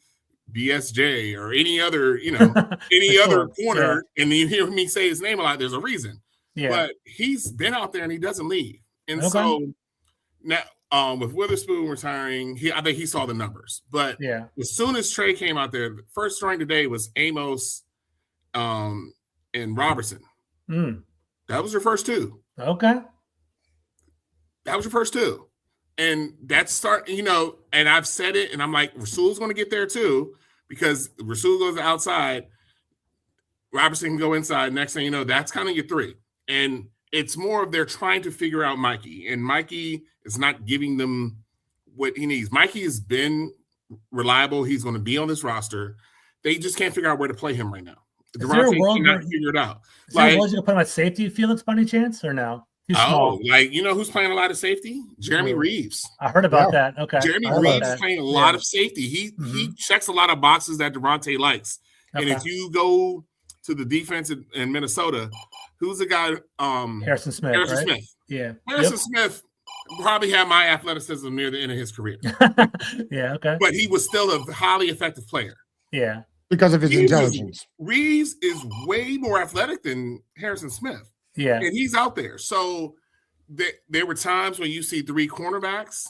Speaker 3: BSJ or any other, other corner, and you hear me say his name a lot? There's a reason. But he's been out there and he doesn't leave. And
Speaker 1: Okay.
Speaker 3: so now with Witherspoon retiring, I think he saw the numbers. But
Speaker 1: Yeah.
Speaker 3: as soon as Trey came out there, the first starting today was Amos and Robertson. That was your first two.
Speaker 1: Okay.
Speaker 3: That was your first two. And that's and I've said it, and I'm like, Rasul's going to get there too, because Rasul goes outside, Robertson can go inside. Next thing you know, that's kind of your three. And it's more of they're trying to figure out Mikey, and Mikey is not giving them what he needs. Mikey has been reliable. He's going to be on this roster. They just can't figure out where to play him right now. Durante cannot figure it out.
Speaker 1: Is there a world you can put him at safety, Felix, by any chance, or no?
Speaker 3: Who's playing a lot of safety? Jeremy Reeves.
Speaker 1: I heard about that. Okay.
Speaker 3: Jeremy Reeves is playing a lot of safety. He checks a lot of boxes that Durante likes. Okay. And if you go to the defense in Minnesota, who's the guy?
Speaker 1: Harrison Smith.
Speaker 3: Harrison Smith.
Speaker 1: Yeah.
Speaker 3: Harrison Smith probably had my athleticism near the end of his career.
Speaker 1: Yeah, okay.
Speaker 3: But he was still a highly effective player.
Speaker 1: Yeah.
Speaker 2: Because of his intelligence.
Speaker 3: Reeves is way more athletic than Harrison Smith.
Speaker 1: Yeah.
Speaker 3: And he's out there. So there were times when you see three cornerbacks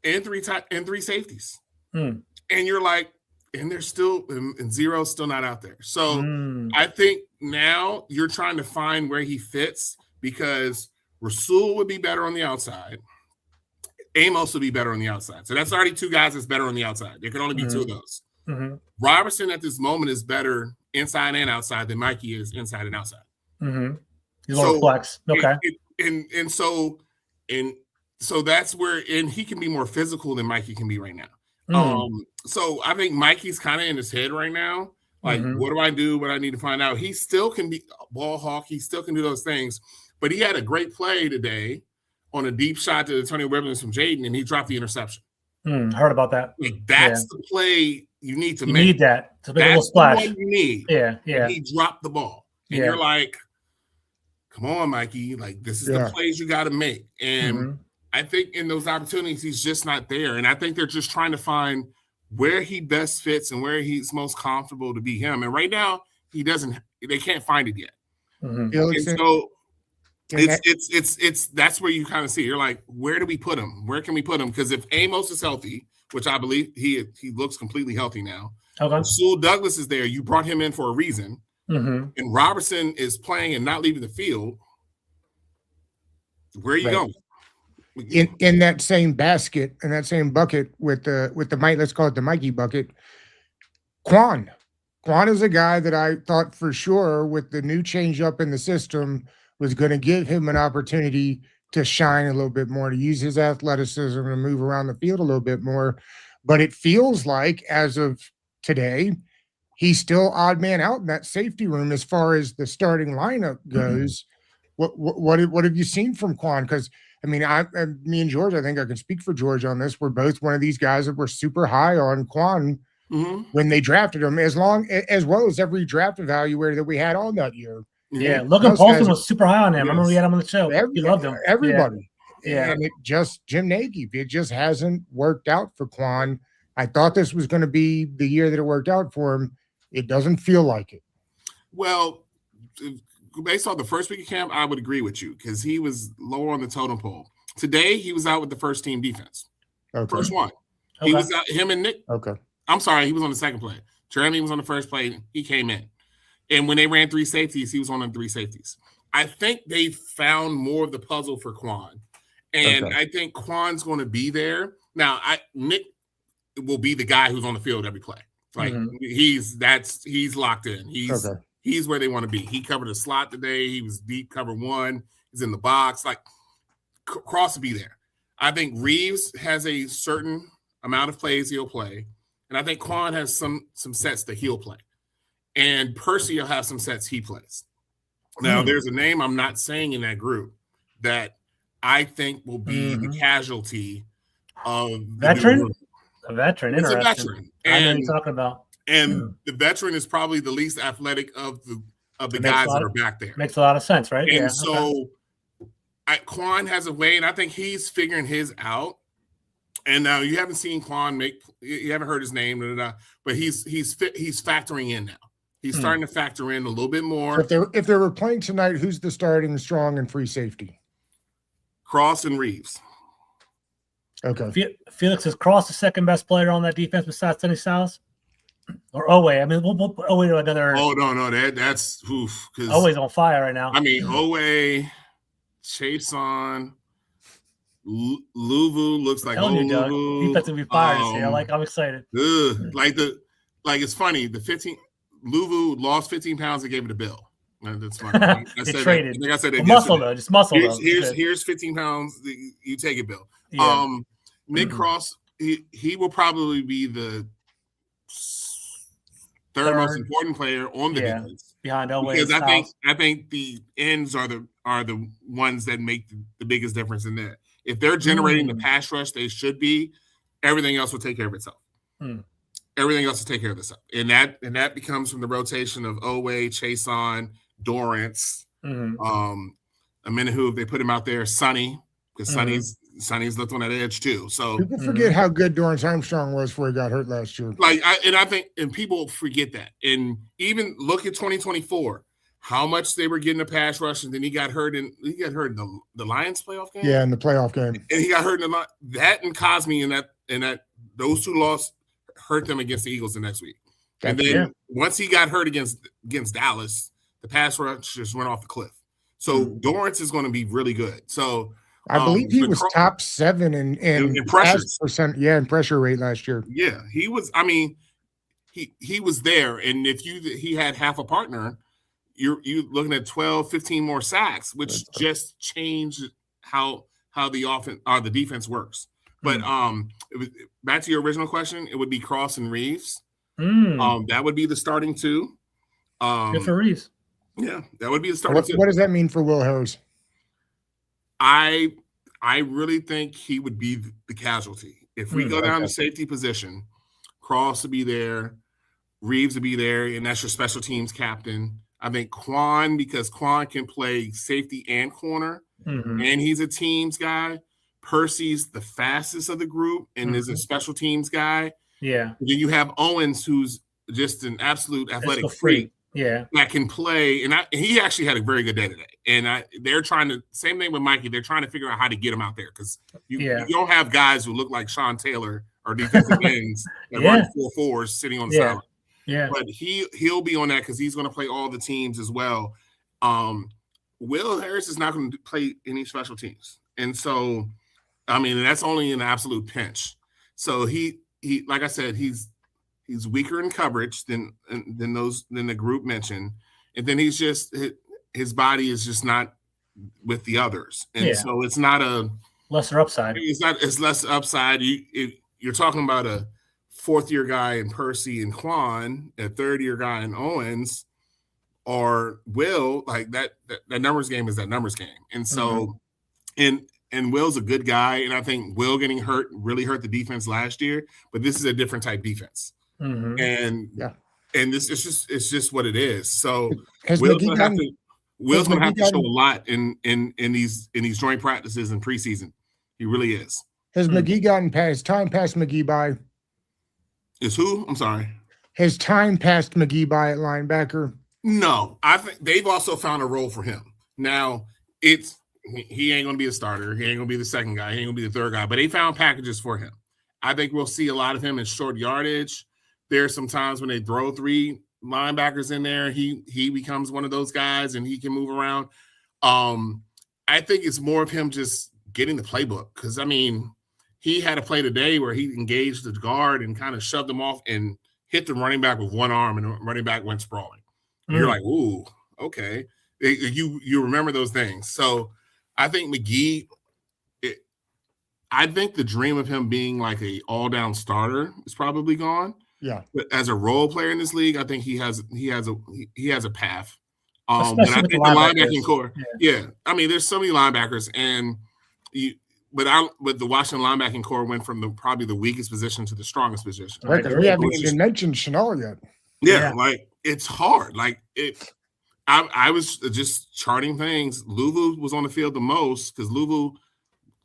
Speaker 3: and three safeties. And you're like, and they're still, and Zero's still not out there. So I think now you're trying to find where he fits, because Rasul would be better on the outside. Amos would be better on the outside. So that's already two guys that's better on the outside. There can only be two of those. Robertson at this moment is better inside and outside than Mikey is inside and outside.
Speaker 1: He's a little flex. Okay.
Speaker 3: And so that's where, and he can be more physical than Mikey can be right now. So I think Mikey's kind of in his head right now. Like, what do I do? What I need to find out. He still can be a ball hawk. He still can do those things. But he had a great play today on a deep shot to Antonio Williams from Jaden, and he dropped the interception.
Speaker 1: Heard about that.
Speaker 3: Like, that's the play you need to make.
Speaker 1: You need that to make a little splash. That's the one
Speaker 3: you need.
Speaker 1: Yeah.
Speaker 3: And he dropped the ball. And you're like, come on, Mikey. Like, this is the plays you got to make. And I think in those opportunities, he's just not there. And I think they're just trying to find where he best fits and where he's most comfortable to be him. And right now, they can't find it yet. And so that's where you kind of see, you're like, where do we put him? Where can we put him? Because if Amos is healthy, which I believe he looks completely healthy now. Okay. Sewell Douglas is there. You brought him in for a reason. And Robertson is playing and not leaving the field. Where are you going?
Speaker 2: In that same basket, in that same bucket with the let's call it the Mikey bucket, Quan is a guy that I thought for sure with the new change up in the system was going to give him an opportunity to shine a little bit more, to use his athleticism and move around the field a little bit more. But it feels like as of today, he's still odd man out in that safety room as far as the starting lineup goes. What have you seen from Quan? Because I mean, me and George, I think I can speak for George on this. We're both one of these guys that were super high on Quan when they drafted him, as well as every draft evaluator that we had on that year.
Speaker 1: Yeah, Logan Paulson was super high on him. I remember we had him on the show. He loved him.
Speaker 2: Everybody. Yeah. And Jim Nagy, it just hasn't worked out for Quan. I thought this was going to be the year that it worked out for him. It doesn't feel like it.
Speaker 3: Well, based on the first week of camp, I would agree with you because he was lower on the totem pole. Today, he was out with the first team defense. Okay. First one. Okay. He was out, him and Nick.
Speaker 2: Okay.
Speaker 3: I'm sorry, he was on the second play. Jeremy was on the first play. He came in. And when they ran three safeties, he was on the three safeties. I think they found more of the puzzle for Quan. And I think Quan's going to be there. Now, Nick will be the guy who's on the field every play. Like he's locked in. He's where they want to be. He covered a slot today. He was deep cover one. He's in the box. Like Cross will be there. I think Reeves has a certain amount of plays he'll play. And I think Quan has some sets that he'll play. And Percy will have some sets he plays. Now, there's a name I'm not saying in that group that I think will be the casualty of
Speaker 1: veteran. A veteran.
Speaker 3: It's a veteran.
Speaker 1: I know what you're talking about.
Speaker 3: And the veteran is probably the least athletic of the guys that are back there.
Speaker 1: Makes a lot of sense, right?
Speaker 3: And so Quan has a way, and I think he's figuring his out. And now you haven't seen Quan you haven't heard his name, but he's factoring in now. He's starting to factor in a little bit more.
Speaker 2: So if they were playing tonight, who's the starting strong and free safety?
Speaker 3: Cross and Reeves.
Speaker 2: Okay.
Speaker 1: Felix, is Cross the second best player on that defense besides Sonny Styles? Or Owe? I mean, we'll put Owe to another.
Speaker 3: Oh no, that's oof.
Speaker 1: Owe's on fire right now.
Speaker 3: I mean, Owe, Chason, Luvu looks like
Speaker 1: Luvu. Defense will be fired this year. I'm excited.
Speaker 3: It's funny. The 15 Luvu lost 15 pounds and gave it to Bill. That's funny.
Speaker 1: Traded.
Speaker 3: I said that
Speaker 1: muscle though, just muscle.
Speaker 3: Here's 15 pounds. You take it, Bill. Yeah. Nick Cross, he will probably be the third most important player on the defense
Speaker 1: behind Owe.
Speaker 3: Because I think the ends are the ones that make the biggest difference in that. If they're generating the pass rush they should be, everything else will take care of itself. Everything else will take care of itself. And that becomes from the rotation of Owe, Chason, Dorrance, Amenahu, if they put him out there, Sonny, because Sonny's looked on that edge too. So
Speaker 2: people forget how good Dorrance Armstrong was before he got hurt last year.
Speaker 3: I think people forget that. And even look at 2024, how much they were getting a pass rush, and then he got hurt in the Lions playoff game.
Speaker 2: Yeah, in the playoff game.
Speaker 3: And he got hurt in that and Cosme and that those two losses hurt them against the Eagles the next week. And then once he got hurt against Dallas, the pass rush just went off the cliff. So Dorrance is going to be really good. So
Speaker 2: I believe he was top 7 in
Speaker 3: pressures
Speaker 2: percent. Yeah, in pressure rate last year.
Speaker 3: Yeah, he was. I mean, he was there, and if he had half a partner, you're looking at 12, 15 more sacks, which just changed how the offense or the defense works. But back to your original question, it would be Cross and Reeves. That would be the starting two.
Speaker 1: Good for Reeves.
Speaker 3: Yeah, that would be the starting two.
Speaker 2: What does that mean for Will Harris?
Speaker 3: I really think he would be the casualty. If we go down to safety position, Cross would be there, Reeves would be there, and that's your special teams captain. I think Quan, because Quan can play safety and corner, and he's a teams guy. Percy's the fastest of the group and is a special teams guy.
Speaker 1: Yeah.
Speaker 3: And then you have Owens, who's just an absolute athletic freak.
Speaker 1: Yeah.
Speaker 3: That can play. And he actually had a very good day today. And they're trying to, same thing with Mikey, they're trying to figure out how to get him out there because you don't have guys who look like Sean Taylor or defensive ends that run 4-4s sitting on the sideline.
Speaker 1: Yeah.
Speaker 3: But he'll be on that because he's going to play all the teams as well. Will Harris is not going to play any special teams. And so, I mean, that's only an absolute pinch. So he like I said, he's weaker in coverage than the group mentioned, and then he's just his body is just not with the others, and so it's not a
Speaker 1: lesser upside.
Speaker 3: It's less upside. You're talking about a 4th-year guy in Percy and Quan, a 3rd-year guy in Owens, or Will. Like that numbers game is that numbers game, and so And Will's a good guy, and I think Will getting hurt really hurt the defense last year. But this is a different type defense, and this is just what it is. So Will's gonna have to show a lot in these joint practices and preseason. He really is.
Speaker 2: Has McGee gotten past McGee by?
Speaker 3: Is who? I'm sorry.
Speaker 2: Has time passed McGee by at linebacker?
Speaker 3: No, I think they've also found a role for him. Now he ain't going to be a starter. He ain't going to be the second guy. He ain't going to be the third guy. But they found packages for him. I think we'll see a lot of him in short yardage. There's some times when they throw 3 linebackers in there. He becomes one of those guys, and he can move around. I think it's more of him just getting the playbook because, I mean, he had a play today where he engaged the guard and kind of shoved him off and hit the running back with one arm, and the running back went sprawling. You're like, ooh, okay. You remember those things. So I think McGee, I think the dream of him being like a all-down starter is probably gone.
Speaker 2: Yeah.
Speaker 3: But as a role player in this league, I think he has a path.
Speaker 1: Especially
Speaker 3: but I
Speaker 1: with
Speaker 3: think the linebacking core. Yeah. I mean, there's so many linebackers, and but the Washington linebacking core went from probably the weakest position to the strongest position.
Speaker 2: Right, because we haven't even mentioned Chanel yet.
Speaker 3: Yeah, like it's hard. Like I was just charting things. Luvu was on the field the most because Luvu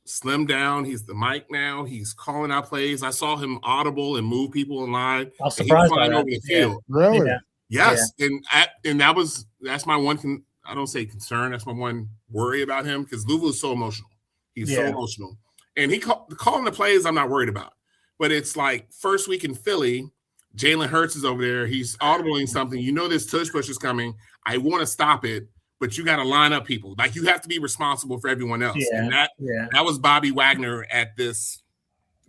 Speaker 3: slimmed down. He's the mic now. He's calling out plays. I saw him audible and move people in line.
Speaker 1: I was surprised by that.
Speaker 3: Over the field.
Speaker 2: Really?
Speaker 3: Yeah. Yes, and that's my one. I don't say concern. That's my one worry about him because Luvu is so emotional. He's so emotional. And calling the plays, I'm not worried about. But it's like first week in Philly, Jalen Hurts is over there. He's audibling something. You know this tush push is coming. I want to stop it, but you got to line up people. Like you have to be responsible for everyone else. And that was Bobby Wagner at this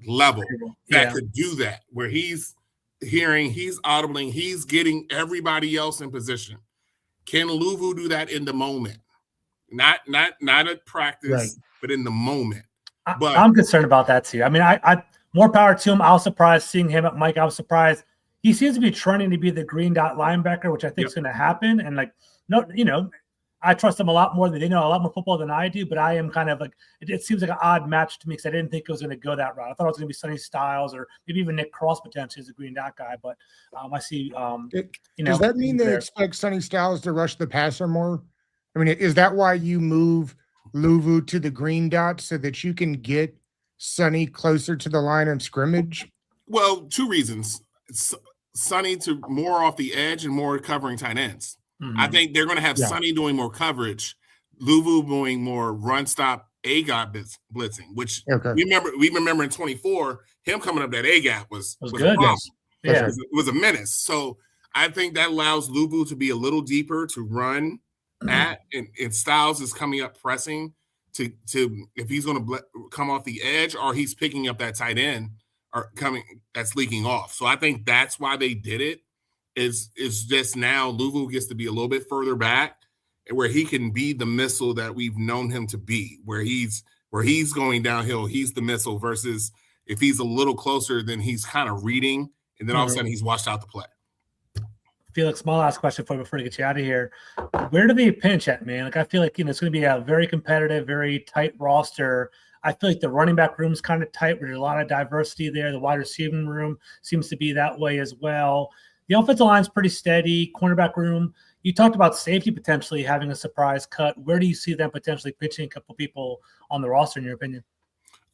Speaker 3: level that could do that, where he's hearing, he's audibling, he's getting everybody else in position. Can Luvu do that in the moment? Not at practice, but in the moment. But
Speaker 1: I'm concerned about that too. I mean, I more power to him. I was surprised seeing him at Mike. I was surprised. He seems to be trending to be the green dot linebacker, which I think is going to happen. And I trust him a lot more. They know a lot more football than I do, but I am kind of like, it seems like an odd match to me because I didn't think it was going to go that route. I thought it was going to be Sonny Styles or maybe even Nick Cross potentially as a green dot guy. But I see,
Speaker 2: does that mean they expect Sonny Styles to rush the passer more? I mean, is that why you move Luvu to the green dot so that you can get Sonny closer to the line of scrimmage?
Speaker 3: Well, two reasons. Sonny to more off the edge and more covering tight ends. Mm-hmm. I think they're going to have Sonny doing more coverage, Luvu doing more run stop A gap blitzing, which we remember in 24, him coming up that A gap was good. It was a menace. So I think that allows Luvu to be a little deeper to run at, and Styles is coming up pressing to if he's going to come off the edge or he's picking up that tight end or coming that's leaking off. So I think that's why they did it. Is just now Luvu gets to be a little bit further back and where he can be the missile that we've known him to be, where he's going downhill, he's the missile versus if he's a little closer, then he's kind of reading and then all of a sudden he's washed out the play.
Speaker 1: Felix, my last question for you before we get you out of here. Where do they pinch at, man? Like I feel like it's going to be a very competitive, very tight roster. I feel like the running back room is kind of tight. There's a lot of diversity there. The wide receiving room seems to be that way as well. The offensive line is pretty steady. Cornerback room. You talked about safety potentially having a surprise cut. Where do you see them potentially pitching a couple people on the roster, in your opinion?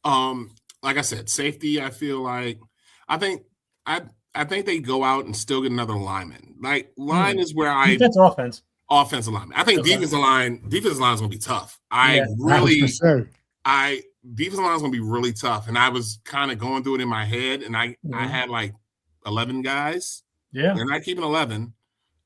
Speaker 3: Like I said, safety. I feel like I think they go out and still get another lineman. Like line is where
Speaker 1: defense or offense.
Speaker 3: Offensive lineman. I think defensive line is going to be tough. Defensive line is going to be really tough. And I was kind of going through it in my head, and I had like 11 guys.
Speaker 1: Yeah,
Speaker 3: they're not keeping 11,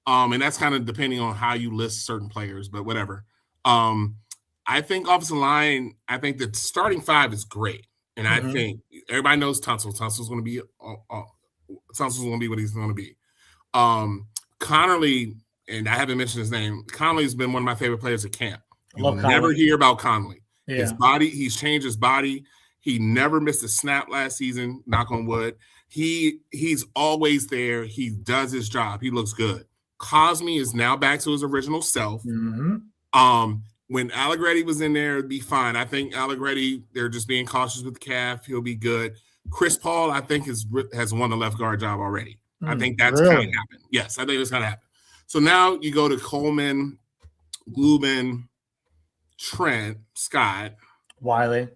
Speaker 3: and that's kind of depending on how you list certain players, but whatever. I think offensive line. I think the starting five is great, and I think everybody knows Tunsil. Tunsil's going to be what he's going to be. Connerly, and I haven't mentioned his name. Connerly's been one of my favorite players at camp. You'll never hear about Connerly. Yeah. His body, he's changed his body. He never missed a snap last season. Knock on wood. He's always there. He does his job. He looks good. Cosme is now back to his original self.
Speaker 1: Mm-hmm.
Speaker 3: When Allegretti was in there, it'd be fine. I think Allegretti, they're just being cautious with the calf. He'll be good. Chris Paul, I think, has won the left guard job already. I think that's going to happen. Yes, I think it's going to happen. So now you go to Coleman, Glubin, Trent, Scott,
Speaker 1: Wiley.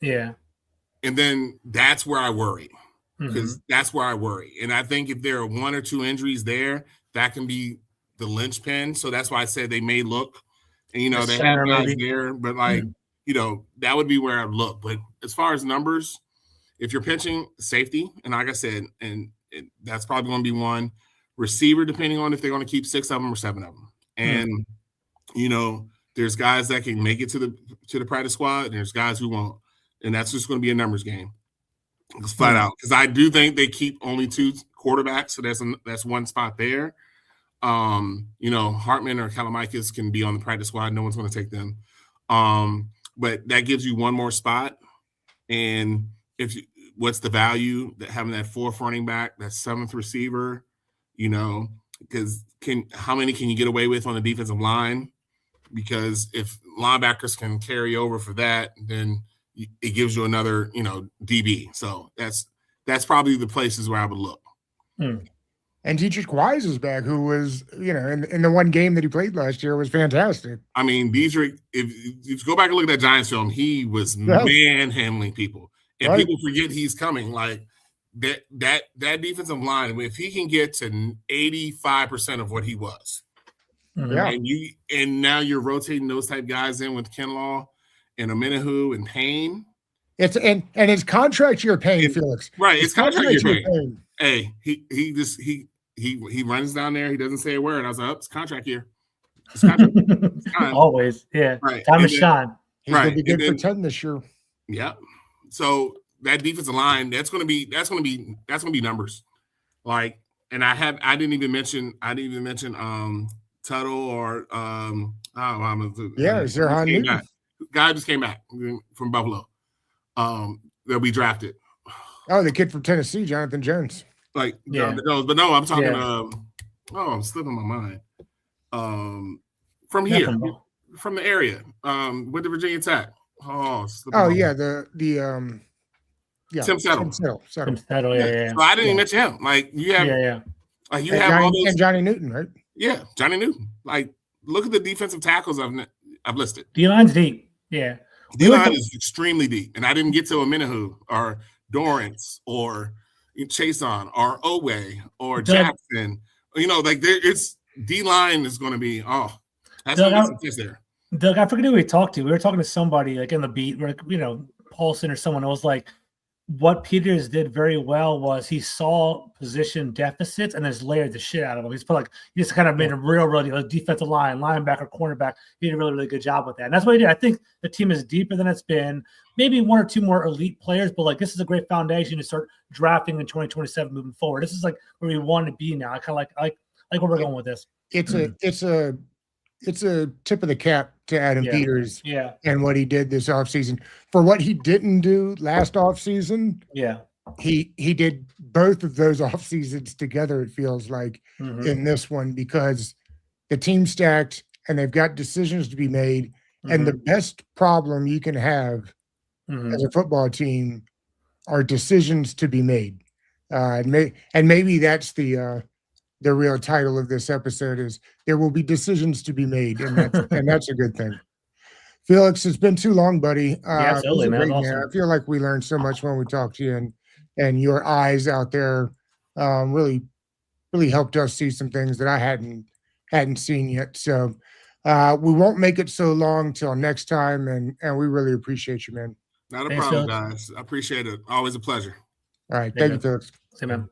Speaker 3: Yeah. And then that's where I worry, because that's where I worry. And I think if there are one or two injuries there, that can be the linchpin. So that's why I said they may look, and, they have guys there, but that would be where I look. But as far as numbers, if you're pitching safety, and like I said, that's probably going to be one receiver, depending on if they're going to keep 6 of them or 7 of them. And, there's guys that can make it to the practice squad, and there's guys who won't. And that's just going to be a numbers game. It's flat out. Because I do think they keep only 2 quarterbacks, so that's one spot there. Hartman or Kalamikis can be on the practice squad. No one's going to take them. But that gives you one more spot. And what's the value that having that 4th running back, that 7th receiver, because how many can you get away with on the defensive line? Because if linebackers can carry over for that, then it gives you another, DB. So that's probably the places where I would look.
Speaker 2: And Dietrich Wise is back, who was, in the one game that he played last year was fantastic.
Speaker 3: I mean, Dietrich, if you go back and look at that Giants film, he was manhandling people. And people forget he's coming. Like that defensive line, if he can get to 85% of what he was, and now you're rotating those type guys in with Kinlaw, and Amenahu and Payne.
Speaker 2: It's and his contract year paying, Felix.
Speaker 3: Right, it's contract year
Speaker 2: paying.
Speaker 3: paying. Hey, he runs down there. He doesn't say a word. I was like, oh, it's contract year. It's contract.
Speaker 1: Always, yeah.
Speaker 3: Right.
Speaker 1: Time to shine.
Speaker 2: He's gonna be good for 10 this year.
Speaker 3: Yeah. So that defensive line, that's gonna be numbers. Like, and I didn't even mention Tuttle or
Speaker 2: Zerhan Newton.
Speaker 3: Guy just came back from Buffalo. That we drafted.
Speaker 2: Oh, the kid from Tennessee, Jonathan Jones.
Speaker 3: Like, but no, I'm talking. I'm slipping my mind. From here, from the area, with the Virginia Tech.
Speaker 2: Tim Settle.
Speaker 1: Tim Settle, yeah.
Speaker 3: So I didn't even mention him. Like you have, like you have all those,
Speaker 2: and Johnny Newton, right?
Speaker 3: Yeah, Johnny Newton. Like, look at the defensive tackles I've listed.
Speaker 1: D-line's deep. Yeah.
Speaker 3: D-line is extremely deep. And I didn't get to Amenahu or Dorrance or Chason or Owe or Jackson. You know, like it's D-line is going to be, that's going to be there.
Speaker 1: Doug, I forget who we talked to. We were talking to somebody like in the beat, Paulson or someone. It was like, what Peters did very well was he saw position deficits and just layered the shit out of them. He just kind of made a real defensive line, linebacker, cornerback. He did a really, really good job with that. And that's what he did. I think the team is deeper than it's been. Maybe one or two more elite players, but like this is a great foundation to start drafting in 2027 moving forward. This is like where we want to be now. I kind of like where we're going with this.
Speaker 2: It's a tip of the cap to Adam Peters and what he did this offseason. For what he didn't do last offseason, he did both of those off seasons together, it feels like, in this one, because the team stacked and they've got decisions to be made. And the best problem you can have as a football team are decisions to be made. And maybe that's the real title of this episode is there will be decisions to be made, and that's a good thing. Felix, it's been too long, buddy.
Speaker 1: Absolutely, man. Awesome.
Speaker 2: I feel like we learned so much when we talked to you, and your eyes out there really helped us see some things that I hadn't seen yet. So we won't make it so long till next time, and we really appreciate you, man.
Speaker 3: Not a problem, guys. I appreciate it. Always a pleasure.
Speaker 2: All right. Thank you, Felix.
Speaker 1: See you, man.